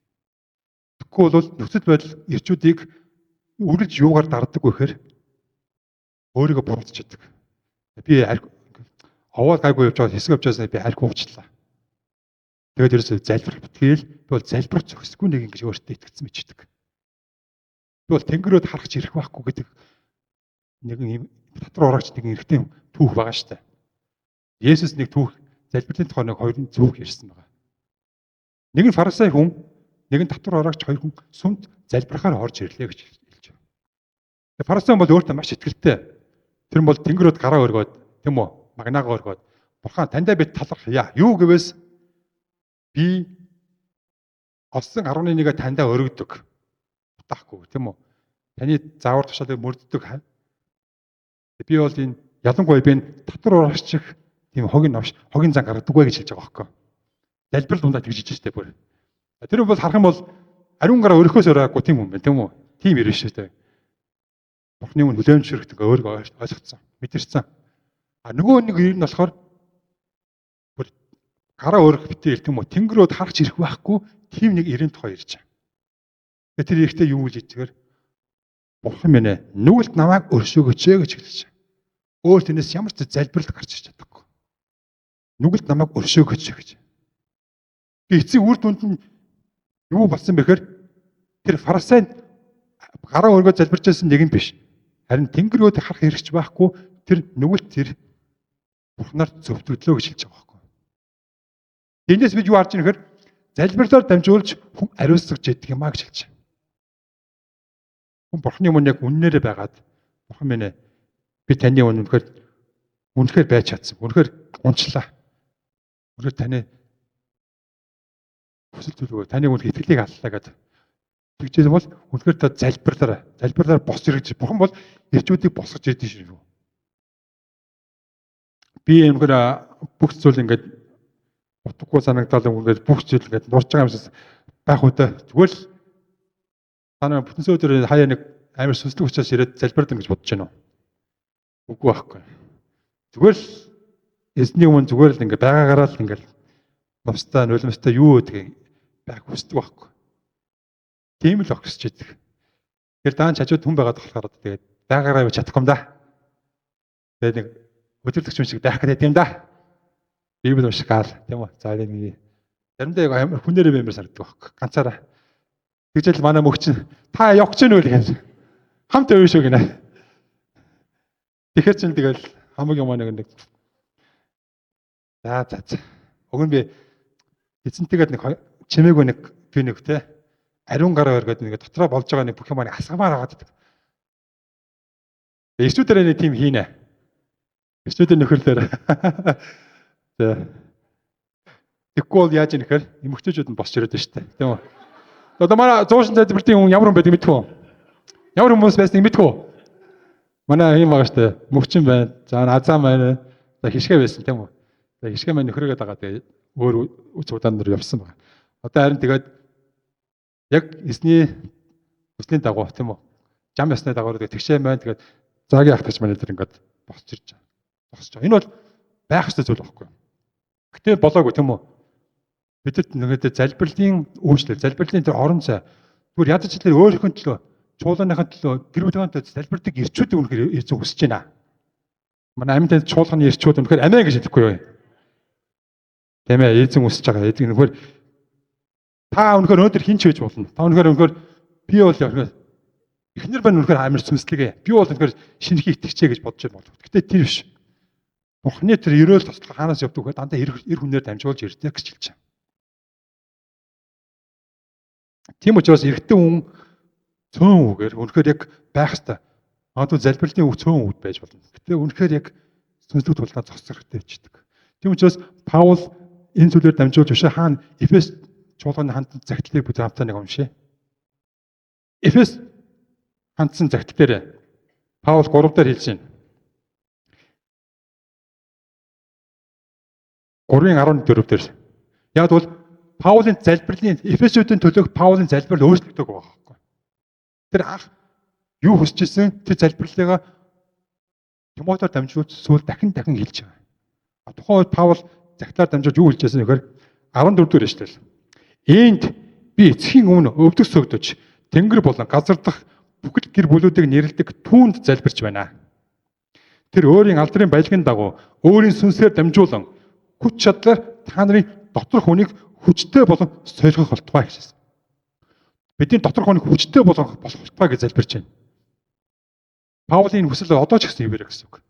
Тэгэхгүй бол нөхцөл байдал эрчүүдийг үргэлж юугаар дарддаг вэ гэхээр өөрийгөө буруутчихдаг. Би овоо гайгүй явж байгаа хэсэг явж байгаасаа би харьг уучлаа. Тэгээд ерөөсөө залбирх битгээл би бол залбирх зохисгүй нэг ингэж өөртөө итгэцэн мичдэг. Би бол тэнгэрөөд харах ч ирэх байхгүй гэдэг нэгэн дотор урагч нэгэн эрэгтэй түүх байгаа штэ. Есүс нэг түүх залбирлын тухай нэг хоёрын зөвх ярьсан байгаа. Нэг нь фарисей хүн, нэг нь татвар орогч хоёр хүн сүмд залбирахаар орж ирлээ гэж хэлж байна. Фарисей бол өөртөө маш итгэлтэй. Тэр нь бол тэнгэрүүд гараа өргөөд, тийм үү? Магнаага өргөөд, бурхан таньдаа би талархъя. Юу гэвээс би олсон 11-ийг таньдаа өргөдөг. Утаахгүй, тийм үү? Таны заавар тушаалыг мөрддөг. Би бол энэ ялангуяа би татвар орогч тийм хогийн зан гаргадаг вэ гэж хэлж байгаа байхгүй. Залбирал дундаа тэгж ижиж штэ бүр. Тэр бол харах юм бол ариун гараа өрөхөөс өрөөгүй тийм хүн байна тийм үү? Тийм ирвэ шүү дээ. Бурхны өмнө хүлээмжшэрхт ингээ өөрийгөө ойлгоцсон, мэдэрсэн. А нөгөө нэг ер нь болохоор бүр гараа өрөх битээ тийм үү? Тэнгэрүүд харж ирэх байхгүй тийм нэг ирэн тухай ирж байгаа. Тэр ихтэй юу гэж хэлчихээр Бурхан минь ээ нүгэлт намайг өршөөгөөч гэж хэлж байгаа. Өөр тэрнээс ямар ч залбирал гарч иж чадахгүй. Нүгэлт намайг өршөөгөөч гэж. Би эцсийн үр дүнд нь юу болсон бэхээр тэр фарисей гараа өргөж залбирч байсан нэг юм биш. Харин тэнгэрүүд харах хэрэгч байхгүй тэр нүгэлт тэр Бурханаар зөвтгөлөө гэж хэлж байгаа байхгүй. Эндээс бид юу харж байгаа нөхөр залбирлаар дамжуулж хүн ариусгаж яддаг юм а гэж хэлж байна. Хүн Бурханы өмнө яг үннээрээ байгаад Бурхан минь ээ би таны үнэхээр байж чадсан. Үнэхээр унчлаа. Үнэхээр таны хүсэл төлөвөө таны үнэ итгэлийг аллаа гэдэг. Тэгжээс бол үнэхээр та залбирлаар бос ирж Бурхан бол ирчүүдийг босгож ирдэ шүү. Би үнэхээр бүх зүйл ингээд утгагүй санагдал ингээд бүх зүйл ингээд нурж байгаа юмсаас байх үедээ зүгээр л танаа бүтэн өдөр хаяа нэг амар сүнслэг учраас ирээд залбирдан гэж бодож байна уу? Үгүй байхгүй. Зүгээр л эзний өмнө зүгээр л ингээ байгаагаараа л ингээл бусдаа нулимстай юу гэдгийг байх хүсдэг байхгүй. Тийм л огсч идэг. Тэр даан чажууд хүн байгаад болохоор тэгээд байгаагаараа чадахгүй юм да. Тэгээд нэг өдөрлөгч юм шиг байх гэдэг юм да. Библи уншгаал тийм үү? За нэг заримдаа амар хүнээрээ баймар санагддаг байхгүй. Ганцаараа. Тэгжэл манай мөгч та явах гэж нүгэл гэж хамт явна шүү гинэ. Тэгэхэр чин тэгэл хамаг юм нэг за. Уг нь би эзэнтэйгээд нэг чимээгүй нэг би нэг те ариун гараа өргөд нэг дотроо болж байгаа нэг бүх юм асгамаар аваад байдаг. Эрчүүдээр нэг тийм хийнэ. Эрчүүдээр нөхөрлөөр. За. Тэгэхгүй бол яаж юм нэхэр эмэгтэйчүүд нь босч ирээд штэ. Тийм үү? Одоо манай 100 залбиртын хүн ямар хүн байдаг мэдгүй. Ямар хүмүүс байсныг мэдгүй. Манай юм байгаа штэ. Мөгчин байна. За азаа байна. За хишгэ байсан тийм үү? За хишгэ маань нөхрөөгээ дагаад өөр үц удаан дээр явсан байна. Одоо харин тэгээд яг эзний хүслийн дагуу тийм үү? Жам ясны дагуу тэгшээ маань тэгээд заагийн ахтагч маань дээр ингээд босч ирж байгаа. Босч байгаа. Энэ бол байх ёстой зүйл байхгүй. Гэтэ болоогүй тийм үү? Бидэд нэгэд залбирлын үйлчлэл, залбирлын тэр орон зай зүгээр ядаж тэр өөрийнхөө төлөө, чуулганыхаа төлөө, гэр бүлийн залбирдаг ирчүүдийг үнэхээр эзэн хүсэж байна. Манай амьд чуулганы ирчүүд үнэхээр амиа гэж хэлэхгүй юу? Тийм ээ, эзэн хүсэж байгаа. Эзэн үнэхээр та үнэхээр өнөөдөр хин ч хийж болно. Та үнэхээр би бол эхнэр байна үнэхээр амар сүнслэгээ. Би бол үнэхээр шинэхий итгэжээ гэж бодож байна. Гэтэ тэр биш. Бурхны тэр ерөөл туслах хаанаас явдаг вэ? Дандаа эр хүнээр дамжуулж ирдэг гэж хэлж байна. Тийм учраас эрэгтэй хүн цөөн үгээр үнэхээр яг байх хэвээр. Магадгүй залбирлын үг цөөн үг байж болно. Гэтэ үнэхээр яг сүнслэг тулнаа зогсох хэрэгтэй болчихдог. Тийм учраас Паул энэ зүйлээр дамжуулж биш хаана Эфес чуулганы хандсан загтлыг бүхэн хамтаа нэг уншъя. Эфес хандсан загтал дээр Паул 3 дээр хэлж байна. 3:14 дээр. Яг бол Паулын залбирлын Эфесүүдийн төлөөх Паулын залбирал өөрчлөгдөг байгаа байхгүй. Тэр анх юу хүсэж ирсэн тэр залбирлыг Тимотеор дамжуулж сүүл дахин хэлж байгаа. Тухайн үед Паул загтлаар дамжуулж юу хэлж байсан нөхөр 14 дээр эшлэл. Энд би эцхийн өмнө өвдөг сөгдөж тэнгэр болон газар дах бүхэл гэр бүлүүдийг нэрлэдэг түүнд залбирч байна. Тэр өөрийн алдрын баялагын дагуу өөрийн сүнсээр дамжуулан хүч чадлаар та нарын доторх хүнийг хүчтэй болон сольгох болтугай гэж. Бидний доторх хүнийг хүчтэй болгох болтугай гэж залбирч байна. Паулийн хүсэл одоо ч гэсэн юм байна гэсэн үг.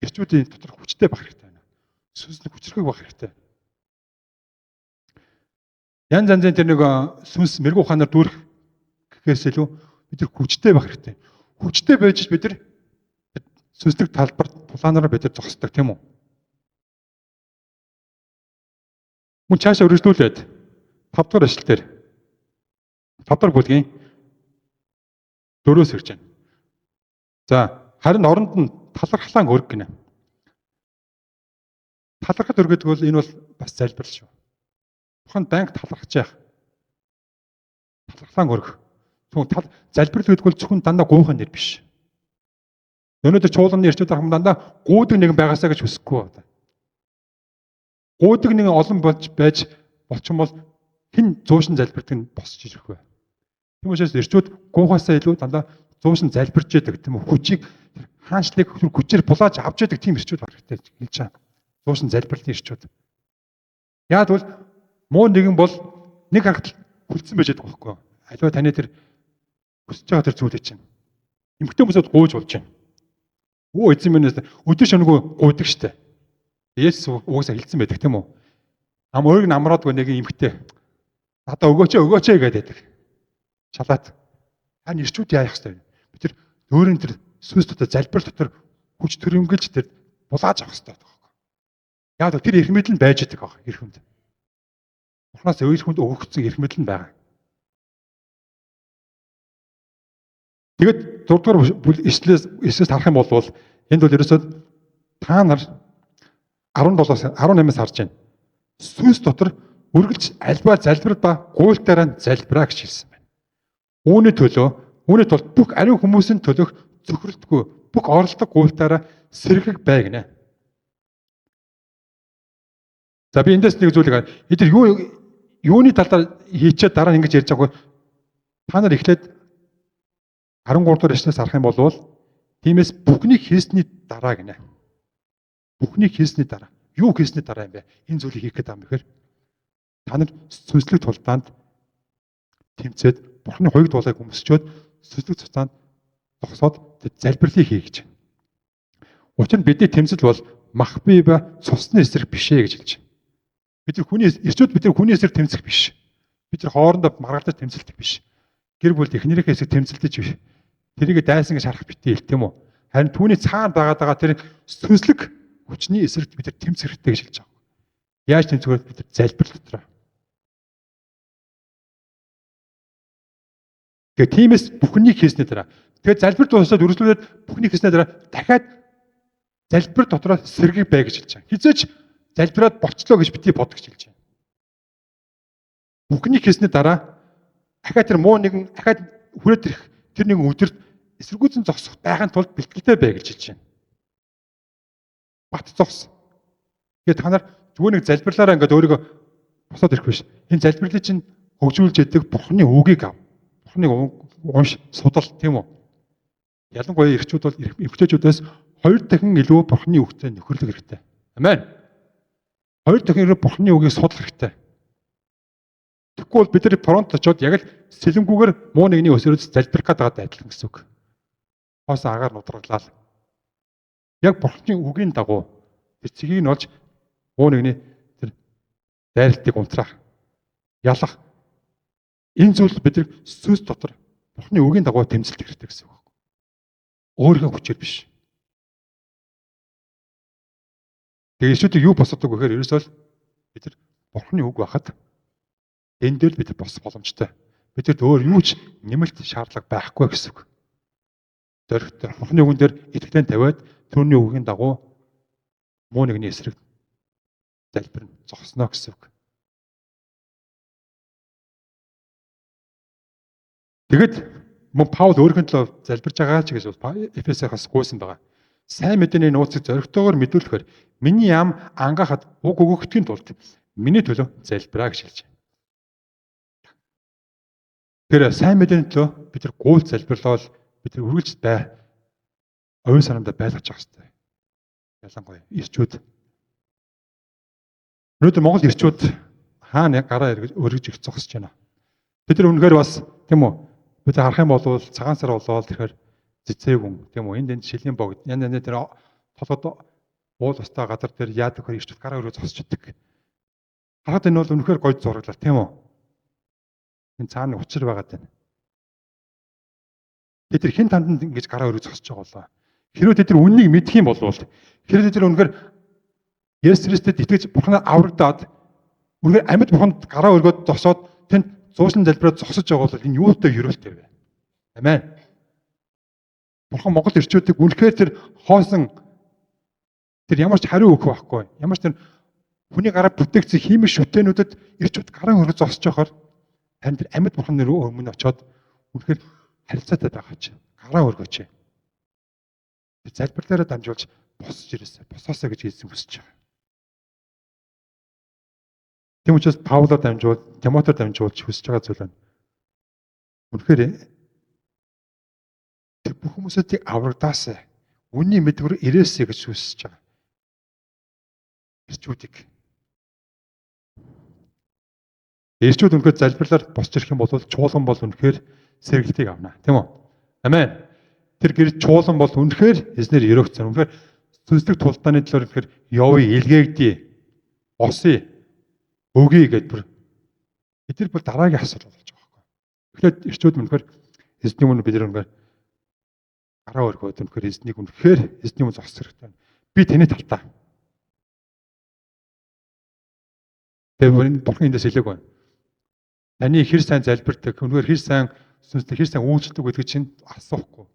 Ирчүүдийн доторх хүчтэй байх хэрэгтэй байна. Сүнсний хүчрхэг байх хэрэгтэй. Янз янзын тэр нэг сүнс мэрэгүү ухаанаар дүүрэх гэхээс илүү бид нар хүчтэй байх хэрэгтэй. Хүчтэй байж бид нар сүнслэг талбарт тулаанаараа бид нар зогсдог тийм үү? Мөн цаашаа үргэлжлүүлээд 5 дахь эшлэл дээр 5 дахь бүлгийн 4-өөс ирж байна. За, харин оронд нь талархлаан өрг гинэ. Талархал өрг гэдэг бол энэ бол бас залбирал шүү. Тухайн банк талархаж яах. Талархлаан өрг. Зөвхөн залбирал гэдэг бол зөвхөн дандаа гуйхан нэр биш. Өнөөдөр чуулганы ирчүүд ахын дандаа гүйдэг нэгэн байгаасаа гэж хүсэхгүй байна. Гүйдэг нэгэн олон болж байж болчихсон бол хэн зуушин залбирдаг нь босч ирэх вэ? Тийм учраас ирчүүд гуйхаасаа илүү дандаа зуушин залбирч яадаг тийм үү? Хүчийг хаанчлыг хүчээр булааж авч яадаг тийм ирчүүд баг хэрэгтэй хэлж байгаа. Зуушин залбирлын ирчүүд. Яг бол муу нэгэн бол нэг хагтал хүлцэн байж байгаа байхгүй юу? Аливаа таны тэр хүсэж байгаа тэр зүйлээ чинь эмгтэн хүмүүсд гуйж болж байна. Өө эзэн минь өдөр шөнөгүй гуйдаг штэ. Есүс угаасаа хэлсэн байдаг тийм үү? Ам өөрийг намраадгүй нэг эмгтэн надаа өгөөч гэдэг. Шалаад. Харин ирчүүд яах ёстой вэ? Бид тэр өөрийн тэр сүнс дотор залбирал дотор хүч төрөмгөлж тэр булааж авах ёстой байхгүй. Яг л тэр эрх мэдэл нь байж байгаа эрх хүнд. Бурханаас өөр хүнд өгөгдсөн эрх мэдэл нь байгаа. Тэгэд 4 дугаар эслээс харах юм бол энд бол ерөөсөө та нар 18-аас харж байна. Сүнс дотор үргэлж альва залбирал ба гуйлтаараа залбираа гэж хэлсэн байна. Үүний тулд бүх ариун хүмүүсийн төлөх зөвхөрлөлтгүй бүх оролдог гуйлтаараа сэргэг бай гинэ. За би эндээс нэг зүйлийг эдгээр юуны талаар хийчихэд дараа нь ингэж ярьж байгаа. Та нар эхлээд 13 дугаар эшлээс харах юм бол тиймээс бүхнийг хийсний дараа гинэ. Бүхнийг хийсний дараа. Юу хийсний дараа юм бэ? Энэ зүйлийг хийх гэдэг юм бэхээр та нар сүнслэг тулдаанд тэмцээд Бурхны хоёрт болыг өмсчөөд сүнслэг цуцаанд зогсоод залбирлыг хий гэж. Учир нь бидний тэмцэл бол мах бие ба цусны эсрэг биш ээ гэж хэлж байна. Бид нар хүний эсрэг тэмцэх биш. Бид нар хоорондоо маргалдаж тэмцэлдэг биш. Гэр бүл эхнэрийнхээ эсрэг тэмцэлдэж биш. Тэрийг дайсан гэж харах битээ хэл тийм үү? Харин түүний цаана байгаа тэр сүнслэг хүчний эсрэг бид нар тэмцэх хэрэгтэй гэж хэлж байгаа. Яаж тэмцэх вэ? Бид нар залбирал дотор. Тэгээ тиймээс бүхнийг хийсний дараа. Тэгээ залбир дуусаад үргэлжлүүлээд бүхнийг хийсний дараа дахиад залбир дотроо сэргийг бай гэж хэлж байгаа. Хизээч залбираад болчлоо гэж битгий бодох гэж хэлж байна. Бүхнийг хийсний дараа дахиад тэр муу нэгэн дахиад хүрээд ирэх тэр нэгэн өдөрт эсэргүүцэн зогсох байхын тулд бэлтгэлтэй бай гэж хэлж байна. Бат зогс. Тэгээ та нар зүгээр нэг залбирлаараа ингээд өөрийгөө босоод ирэх биш. Энэ залбирлыг чинь хөгжүүлж яадаг Бурхны үгийг ав. Бурхныг унш судал тийм үү? Ялангуяа эрчүүд бол эмгтээчүүдээс 2 дахин илүү Бурхны үгтэй нөхөрлөх хэрэгтэй. Амен. 2 дахин илүү Бурхны үгийг судлах хэрэгтэй. Тэгэхгүй бол бид нар фронт очоод яг л сэлэнгүүгээр муу нэгний өсрөөс залбирх гэдэг адилхан гэсэн үг. Хоос агаар нудраглаа. Яг Бурхны үгийн дагуу тэр цэгийг нь олж муу нэгний тэр дайралтыг унтраах, ялах. Энэ зүйл бид нар сүнс дотор Бурхны үгийн дагуу тэмцэлт хэрэгтэй гэсэн үг. Өөрийнхөө хүчээр биш. Тэгээ ишүүдийг юу босгодог вэ гэхээр ерөөсөө бид нар Бурхны үг байхад энэ дээр бид бос боломжтой. Бидэд өөр юу ч нэмэлт шаардлага байхгүй гэсэн үг. Зоригтой. Бурхны үгэн дээр итгэлэн тавиад түүний үгийн дагуу муу нэгний эсрэг залбирна, зогсноо гэсэн үг. Тэгэд мөн Паул өөрийнхөө төлөө залбирж байгаа ч гэж Эфесээс гуйсан байгаа. Сайн мэдээний нууцыг зоригтойгоор мэдүүлэхээр миний ам ангаахад уг өгөгдхийн тулд миний төлөө залбираа гэж хэлж байна. Тэр сайн мэдээний төлөө бид нар гуйл залбирлал бид нар үргэлж оюун санаандаа байлгаж явах хэрэгтэй. Ялангуяа ирчүүд. Өнөөдөр Монгол ирчүүд хаана гараа өргөж их зогсож байна. Бид нар үнэхээр бас тийм үү? Бид харах юм бол цагаан сар болоод тэгэхээр цэцээгүн тийм үү? Энд шилийн богд янз янз тэр толгойд уул устаа газар дээр яадаг хөр ирчүүд гараа өргөж зогсож идэг. Харахад энэ бол үнэхээр гоё зураглал тийм үү? Энэ цаана учир байгаад байна. Тэд нар хэн танд ингэж гараа өргөж зогсож байгаа болоо. Хэрвээ тэд нар үннийг мэдэх юм бол хэрвээ тэд нар үнэхээр Есүс Христэд итгэж Бурханаар аврагдаад үнэхээр амьд Бурханд гараа өргөд зогсоод тэнд зуушлан залбираад зогсож байгаа бол энэ юутай ерөөлтэй вэ? Амен. Бурхан Монгол ирчүүдийг үнэхээр тэр хоосон тэр ямар ч хариу өгөх байхгүй. Ямар ч тэр хүний гараа бүтээгдсэн хиймэл шүтэнүүдэд ирчүүд гараа өргөж зогсож байхаар тань тэр амьд Бурхан нэр өмнө очиод үнэхээр харилцаатай байгаа ч гараа өргөөч. Тэр залбирлаараа дамжуулж босож ирээсэй. Босоосоо гэж хэлсэн хүсэж байгаа. Тэм учраас Паулаар дамжуул, Тимотеор дамжуулж хүсэж байгаа зүйл байна. Үнэхээр тэр бүх хүмүүсийг аврагдаасаа үнний мэдвэр ирээсэй гэж хүсэж байгаа. Ирчүүдийг. Ирчүүд үнэхээр залбирлаар босч ирэх юм бол чуулган бол үнэхээр сэргэлтийг авна. Тийм үү? Амен. Тэр гэр чуулган бол үнэхээр эзнэр өрөөгцөн. Үнэхээр сүнслэг тулдааны төлөөр үнэхээр явъя, илгээгдээ. Босъё. Өгье гэдгээр эдгээр бол дараагийн асуудал болж байгаа байхгүй. Тэгэхээр ирчүүд үнэхээр эзний өмнө бид үнэхээр гараа өргөөд үнэхээр эзнийг үнэхээр эзний өмнө зогсох хэрэгтэй. Би таны талтай. Тэгээд бурхан эндээс хэлээг байна. Таны хэр сайн залбирдаг, үнэхээр хэр сайн сүнслэг хэр сайн үйлчлдэг гэдэг чинь асуухгүй.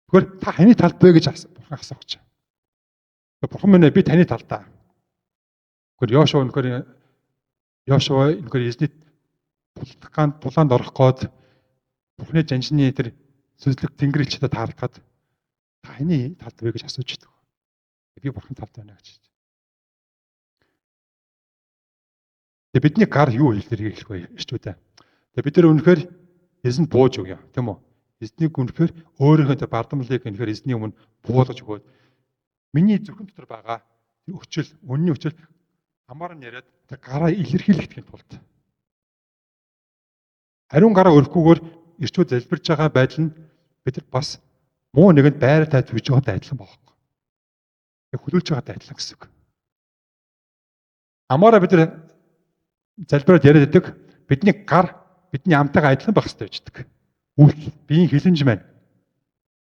Тэгвэл та ханы талд вэ гэж бурхан асуух гэж. Бурхан минь би таны талтай. Тэгвэл Йошуа үнэхээр эзний тулаанд орох гээд Бурхны жанжины тэр сүнслэг тэнгэр элчдэд таарлахад та ханы талд вэ гэж асууж идэг. Би Бурхан талд байна гэж. Тэгээ бидний гар юу хэлэх вэ ирчүүдээ. Тэгээ бид нар үнэхээр эзэнд бууж өгье, тийм үү? Эзнийг үнэхээр өөрийнхөө тэр бардамлыг үнэхээр эзний өмнө буулгаж өгөөд миний зүрхэн дотор байгаа өчил, үнний өчил хамаар нь яриад тэр гараа илэрхийлэхийн тулд ариун гараа өрөхгүйгээр ирчүүд залбирж байгаа байдал нь бид нар бас муу нэгэнд байр тайж үж байгаатай адилхан байхгүй. Яг хүлүүлж байгаатай адилхан гэсэн үг. Амаараа бид нар залбираад яриад байдаг бидний гар бидний амтайгаа адилхан байх хэрэгтэй гэж байдаг. Үйл биеийн хилэнж маань.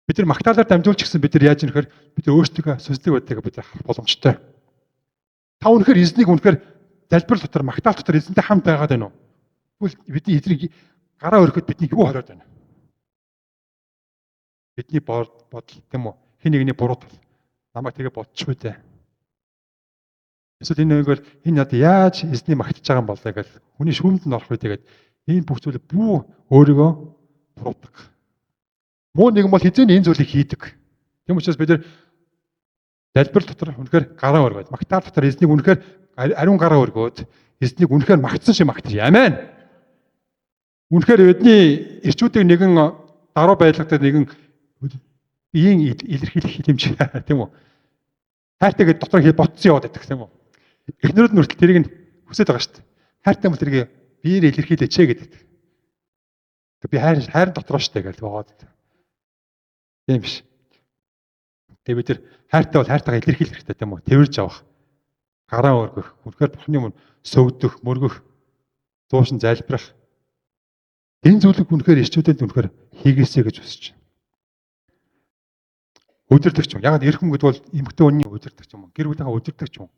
Бид нар магтаалаар дамжуулж гисэн бид нар яаж нөхөр бид өөрсдөө сүнслэг байдгийг бид нар харах боломжтой. Та үнэхээр эзнийг үнэхээр залбирал дотор магтаал дотор эзэнтэй хамт байгаад байна уу? Тэгвэл бидний эзнийг гараа өргөхөд бидний юу хариад байна? Бидний бодол тийм үү? Хин нэгний буруу тал. Намайг тэгээ бодчихгүй дээ. Эсвэл энэ нэгээр энэ надад яаж эзнийг магтаж байгаа юм болоо гэж хүний шүүмдэнд орох үү тэгээд энэ бүх зүйл бүү өөрийгөө буруудаг. Муу нэгэн бол хизээний энэ зүйлийг хийдэг. Тийм учраас бид нар залбирал дотор үнэхээр гараа өргөөд, магтаал дотор эзнийг үнэхээр ариун гараа өргөөд, эзнийг үнэхээр магтсан шиг магтъя. Амен. Үнэхээр бидний ирчүүдийг нэгэн даруй байдлаар нэгэн биеийн илэрхийлэх хилэмж тийм үү? Хайртайг дотор ботцсон яваад байдаг тийм үү? Эхнэрүүд нь хүртэл тэрийг нь хүсэж байгаа шүү дээ. Хайртай бол тэрийг биеэр илэрхийлээч гэдэг. Би хайр дотроо шүү дээ гэж богоод. Тийм биш. Тэгээ бид нар хайртай бол хайртайгаа илэрхийлэх хэрэгтэй тийм үү? Тэрвэрж авах. Гараа өргөх, үнэхээр Бурхны өмнө сөгдөх, мөргөх, дуушин залбирах. Энэ зүйлийг үнэхээр ирчүүдэд үнэхээр хийгээсэй гэж хүсэж байна. Өдөртөгч юм. Яг эрхэм гэдэг бол эмэгтэй хүний өдөртөгч юм. Гэр бүлийнхаа өдөртөгч юм.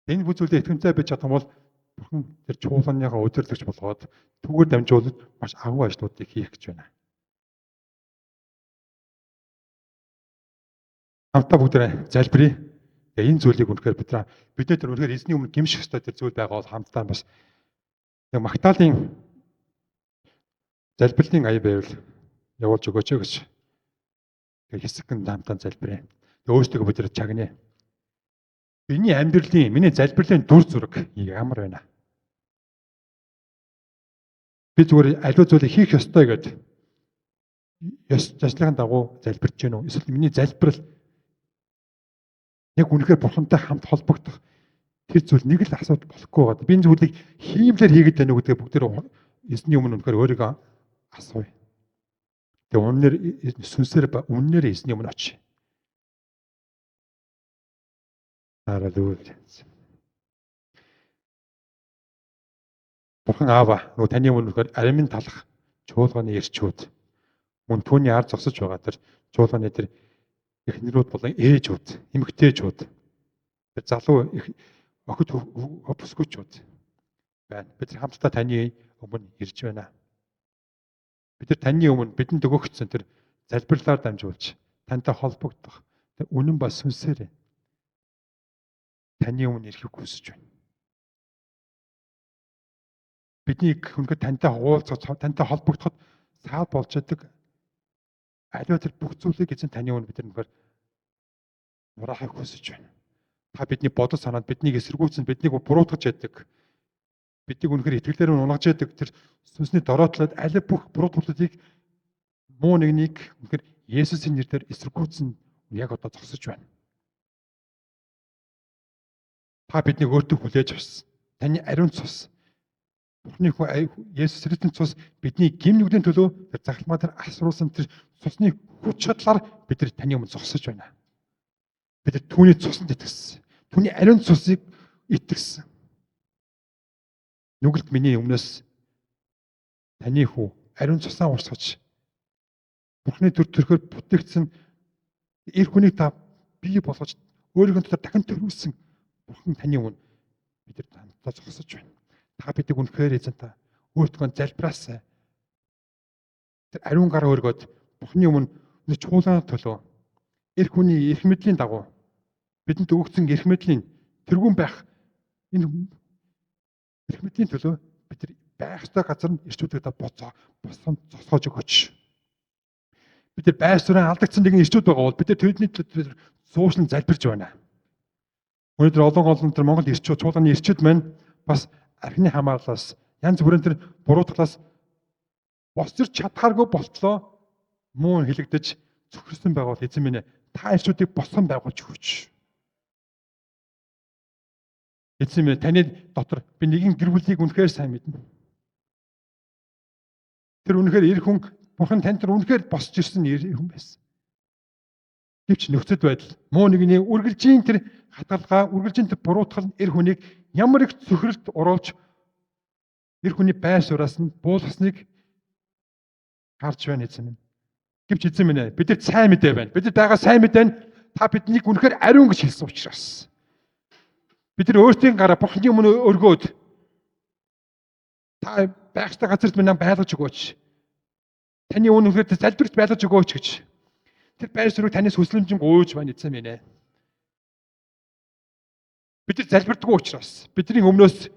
Энэ бүх зүйлд итгэмжтэй байж чадсан бол Бурхан тэр чуулганыхаа өдөртөгч болгоод түүгээр дамжуулж маш агуу ажлуудыг хийх гэж байна. Хамтдаа бүгд залбирая. Энэ зүйлийг үнэхээр бид нар үнэхээр эзний өмнө гимших ёстой тэр зүйл байгаа бол хамтдаа бас магтаалын залбирлын ая байвал явуулж өгөөч гэж хэсэгэн хамтдаа залбирая. Өөрсдөө бид нар чагнаа. Миний амьдралын, миний залбирлын дүр зураг ямар байна? Би зүгээр аливаа зүйлийг хийх ёстой гэдэг ёс заслын дагуу залбирч гэнэ үү? Эсвэл миний залбирал яг үнэхээр Бурхантай хамт холбогдох тэр зүйл нэг л асуудал болохгүй байгаа. Би энэ зүйлийг хиймлэр хийгээд байна уу гэдгээ бүгд эзний өмнө үнэхээр өөрийгөө асууя. Тэгээ үнээр сүнсээр үнээр эзний өмнө очие. Халелуя. Бурхан Аава нөгөө таны өмнөхөр аримын талах чуулганы ирчүүд мөн түүний ард зогсож байгаа тэр чуулганы тэр эхнэрүүд болон ээжүүд, эмэгтэйчүүд, тэр залуу охид хөсгөөчүүд байна. Бид хамтдаа таны өмнө ирж байна. Бид нар таны өмнө бидэнд өгөгдсөн тэр залбирлаар дамжуулж тантай холбогдох тэр үнэн ба сүнсээр таны өмнө ирэхийг хүсэж байна. Биднийг хүнхээр тантай уулзах, тантай холбогдоход саад болж идэг аливаа тэр бүх зүйлийг эзэн таны өмнө бид нар нураахыг хүсэж байна. Та бидний бодол санаанд биднийг эсэргүүцэн, биднийг буруутгаж яддаг. Биднийг үнэхээр итгэлээр унгаж яддаг тэр сүнсний дороотлоод аль бүх буруу зүйлүүдийг муу нэгнийг үнэхээр Есүсийн нэрээр эсэргүүцэн яг одоо зогсож байна. Та биднийг өөртөө хүлээж авсан. Таны ариун цус. Бурхны хүү Есүс Христийн цус бидний гим нүглийн төлөө тэр захалмаа тэр асруулсан тэр цусны хүч чадлаар бид нар таны өмнө зогсож байна. Бид нар түүний цуснд итгэсэн. Түүний ариун цусыг итгэсэн. Нүгэлт миний өмнөөс таны хүү ариун цусаа урсгаж Бурхны төрхөөр бүтээгдсэн эр хүнийг та бий болгож өөрийнхөө дотор дахин төрүүлсэн Бурхан таны өмнө бид нар хамтдаа зогсож байна. Та бидийг үнэхээр эзэн та өөртөө залбираасаа тэр ариун гараа өргөд Бурхны өмнө чуулганы төлөө эр хүний эрх мэдлийн дагуу бидэнд өгөгдсөн эрх мэдлийн тэргүүн байх энэ эрх мэдлийн төлөө бид нар байх ёстой газар нь ирчүүдээ та босон зогсоож өгөөч. Бид нар байр суурь алдагдсан нэгэн ирчүүд байгаа бол бид нар тэдний төлөө зуушлан залбирж байна. Өнөөдөр олон тэр Монгол ирчүүд, чуулганы ирчүүд маань бас архины хамаарлаас янз бүрийн тэр буруутгалаас босч чадхааргүй болтлоо муу хэлэгдэж зөвхөрсөн байгаа бол эзэн минь та ирчүүдийг босон байгуулж өгөөч. Эзэн минь таны дотор би нэгэн гэр бүлийг үнэхээр сайн мэднэ. Тэр үнэхээр эр хүн Бурхан танд тэр үнэхээр босч ирсэн эр хүн байсан. Гэвч нөхцөл байдал муу нэгний үргэлжийн тэр хатгалгаа, үргэлжийн тэр буруутгал эр хүнийг ямар их цөхрөлт оруулж эр хүний байр сууриас нь буулгасныг харж байна эзэн минь. Гэвч эзэн минь бид нар сайн мэдээ байна. Бид нар байгаа сайн мэдээ нь та биднийг үнэхээр ариун гэж хэлсэн учраас. Бид нар өөрсдийн гараа Бурханы өмнө өргөөд та байх ёстой газарт минь байлгаж өгөөч. Таны үнэхээр залбирч байлгаж өгөөч гэж. Тэр байр суурийг танаас хүслэмжин гуйж байна эзэн минь. Бид нар залбирдаггүй учраас бидний өмнөөс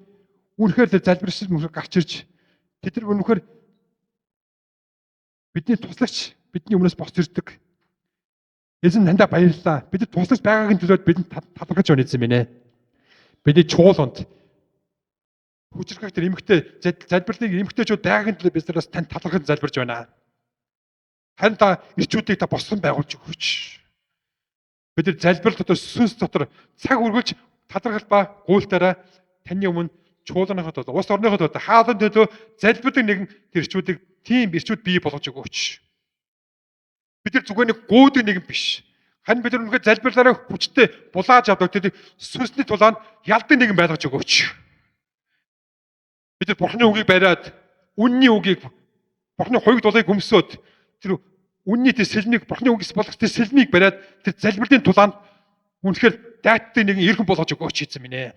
үнэхээр залбирч гарч ирж тэд нар үнэхээр бидний туслагч бидний өмнөөс босч ирдэг. Эзэн тандаа баярлалаа. Бид туслагч байгаагийн төлөө бидэнд талархаж байна эзэн минь. Бидний чуулганд хүчрхэг тэр эмгтэй залбирлыг эмгтэйчүүд байгаагийн төлөө бид нараас танд талархаж залбирж байна. Харин та ирчүүдийг та босон байгуулж өгөөч. Бид нар залбирал дотор сүнс дотор цаг үргэлж талархал ба гуйлтаараа таны өмнө чуулганыхаа төлөө, улс орныхоо төлөө хаалт төлөө залбирдаг нэгэн тэр ирчүүдийг тийм ирчүүд бий болгож өгөөч. Бид нар зүгээр нэг гүйдэг нэгэн биш. Харин бид нар үнэхээр залбирлаараа хүчтэй булааж авдаг тэр сүнсний тулаанд ялдаг нэгэн байлгаж өгөөч. Бид нар Бурхны үгийг бариад үнний үгийг Бурхны хоёрт дулыг өмсөд тэр үнний тэр сэлмийг Бурхны үгээс болох тэр сэлмийг бариад тэр залбирлын тулаанд үнэхээр дайттай нэгэн эрхэн болгож өгөөч эзэн минь.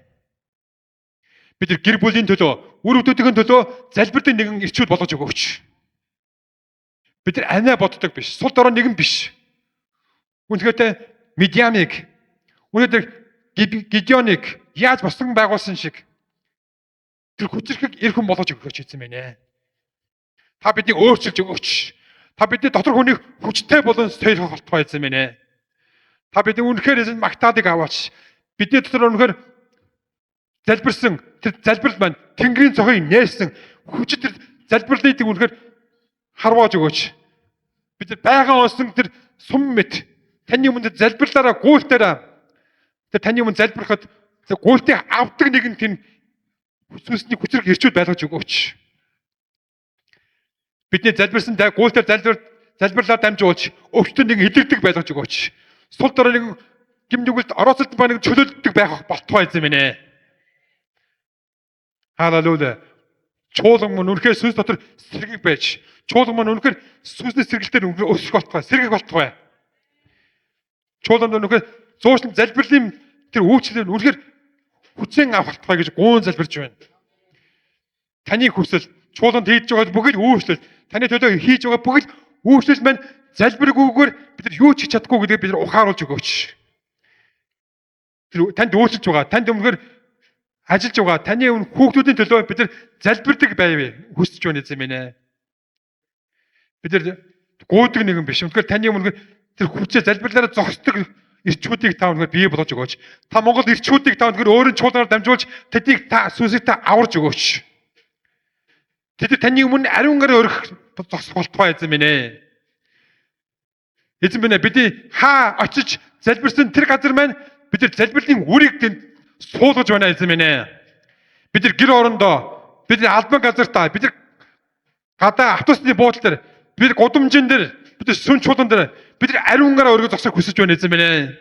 Бид нар гэр бүлийн төлөө, үр хүүхдүүдийн төлөө залбирдаг нэгэн ирчүүд болгож өгөөч. Бид нар анаа боддог биш, сул дорой нэгэн биш. Үнэхээр Медиамиг, үнэхээр Гидеоныг яаж босгон байгуулсан шиг тэр хүчрхэг эрхэн болгож өгөөч эзэн минь. Та биднийг өөрчилж өгөөч. Та бидний дотор хүнийг хүчтэй болон соёл холтгоо эзэн минь. Та бидний үнэхээр эзэн магтаадыг аваач. Бидний дотор үнэхээр залбирсан тэр залбирал маань Тэнгэрийн цохыг нээсэн хүч тэр залбирлыг үнэхээр харвааж өгөөч. Бид нар байгаа онсон тэр сум мэт таны өмнө залбирлаараа гуйлтаараа тэр таны өмнө залбирахад тэр гуйлтыг авдаг нэгэн тийм сүнсний хүчрэг ирчүүд байлгаж өгөөч. Бидний залбирсан гуйлтаар залбирлаар дамжуулж өвчтөнд нэг илэрдэг байлгаж өгөөч. Сул дорой нэг гим нүгэлд орооцолд ба нэг чөлөөлдөг байх болтугай эзэн минь. Халелуя. Чуулган мөн үнэхээр сүнс дотор сэргийг байж, чуулган мөн үнэхээр сүнсний сэргэлтээр өсөх болтугай, сэргийг болтугай. Чуулганд үнэхээр зуушлан залбирлын тэр үйлчлэл үнэхээр хүчээр авах болтугай гэж гуйн залбирж байна. Таны хүсэл, чуулганд хийж байгаа бүгд үйлчлэл, таны төлөө хийж байгаа бүгд үйлчлэл маань залбиргүйгээр бид нар юу ч хийж чадахгүй гэдгийг бид нар ухааруулж өгөөч. Тэр танд үйлчлж байгаа, танд өмнөхөр ажиллаж байгаа, таны хүүхдүүдийн төлөө бид нар залбирдаг байвээ хүсэж байна юм ээ. Бид нар гүйдэг нэгэн биш. Үнэхээр таны өмнөхөр тэр хүчээ залбирлаараа зогсдог ирчүүдийг та үнэхээр бий болгож өгөөч. Та Монгол ирчүүдийг та үнэхээр өөрийн чуулганаар дамжуулж тэднийг та сүнсийг та аварж өгөөч. Тэд таны өмнө ариун гараа өргөх зогсох болтугай юм ээ. Эзэн минь бидний хаа очиж залбирсан тэр газар маань бид нар залбирлын үрийг тэнд суулгаж байна эзэн минь. Бид нар гэр орондоо, бид нар албан газартаа, бид нар гадаа автобусны буудлын дээр, бид нар гудамжин дээр, бид нар сүн чуулган дээр бид нар ариун гараа өргөж зогсох хүсэж байна эзэн минь.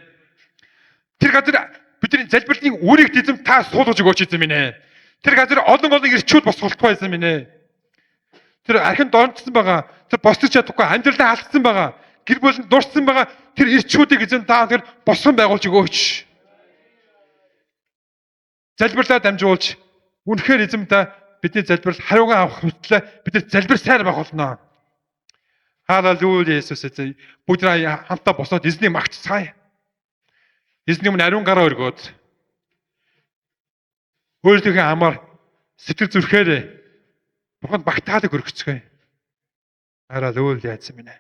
Тэр газар бидний залбирлын үрийг эзэн та суулгаж өгөөч эзэн минь. Тэр газар олон ирчүүд босголтгой эзэн минь. Тэр архинд донцсон байгаа, тэр босч чадахгүй амьдралаа алдсан байгаа, гэр бүлд дурсан байгаа тэр ирчүүдийг эзэн та тэр босгон байгуулж өгөөч. Залбирлаа дамжуулж үнэхээр эзэн та бидний залбирал хариугаа авах хөтлөө бид нар залбирсаар байх болно. Халелуя Иесус эзэн бүгд хамтаа босоод эзний магт цаая. Эзний өмнө ариун гараа өргөөд өөрийнхөө амаар сэтгэл зүрхээр Бурханд багтаадаг өргөцгөө. Халелуя эзэн минь.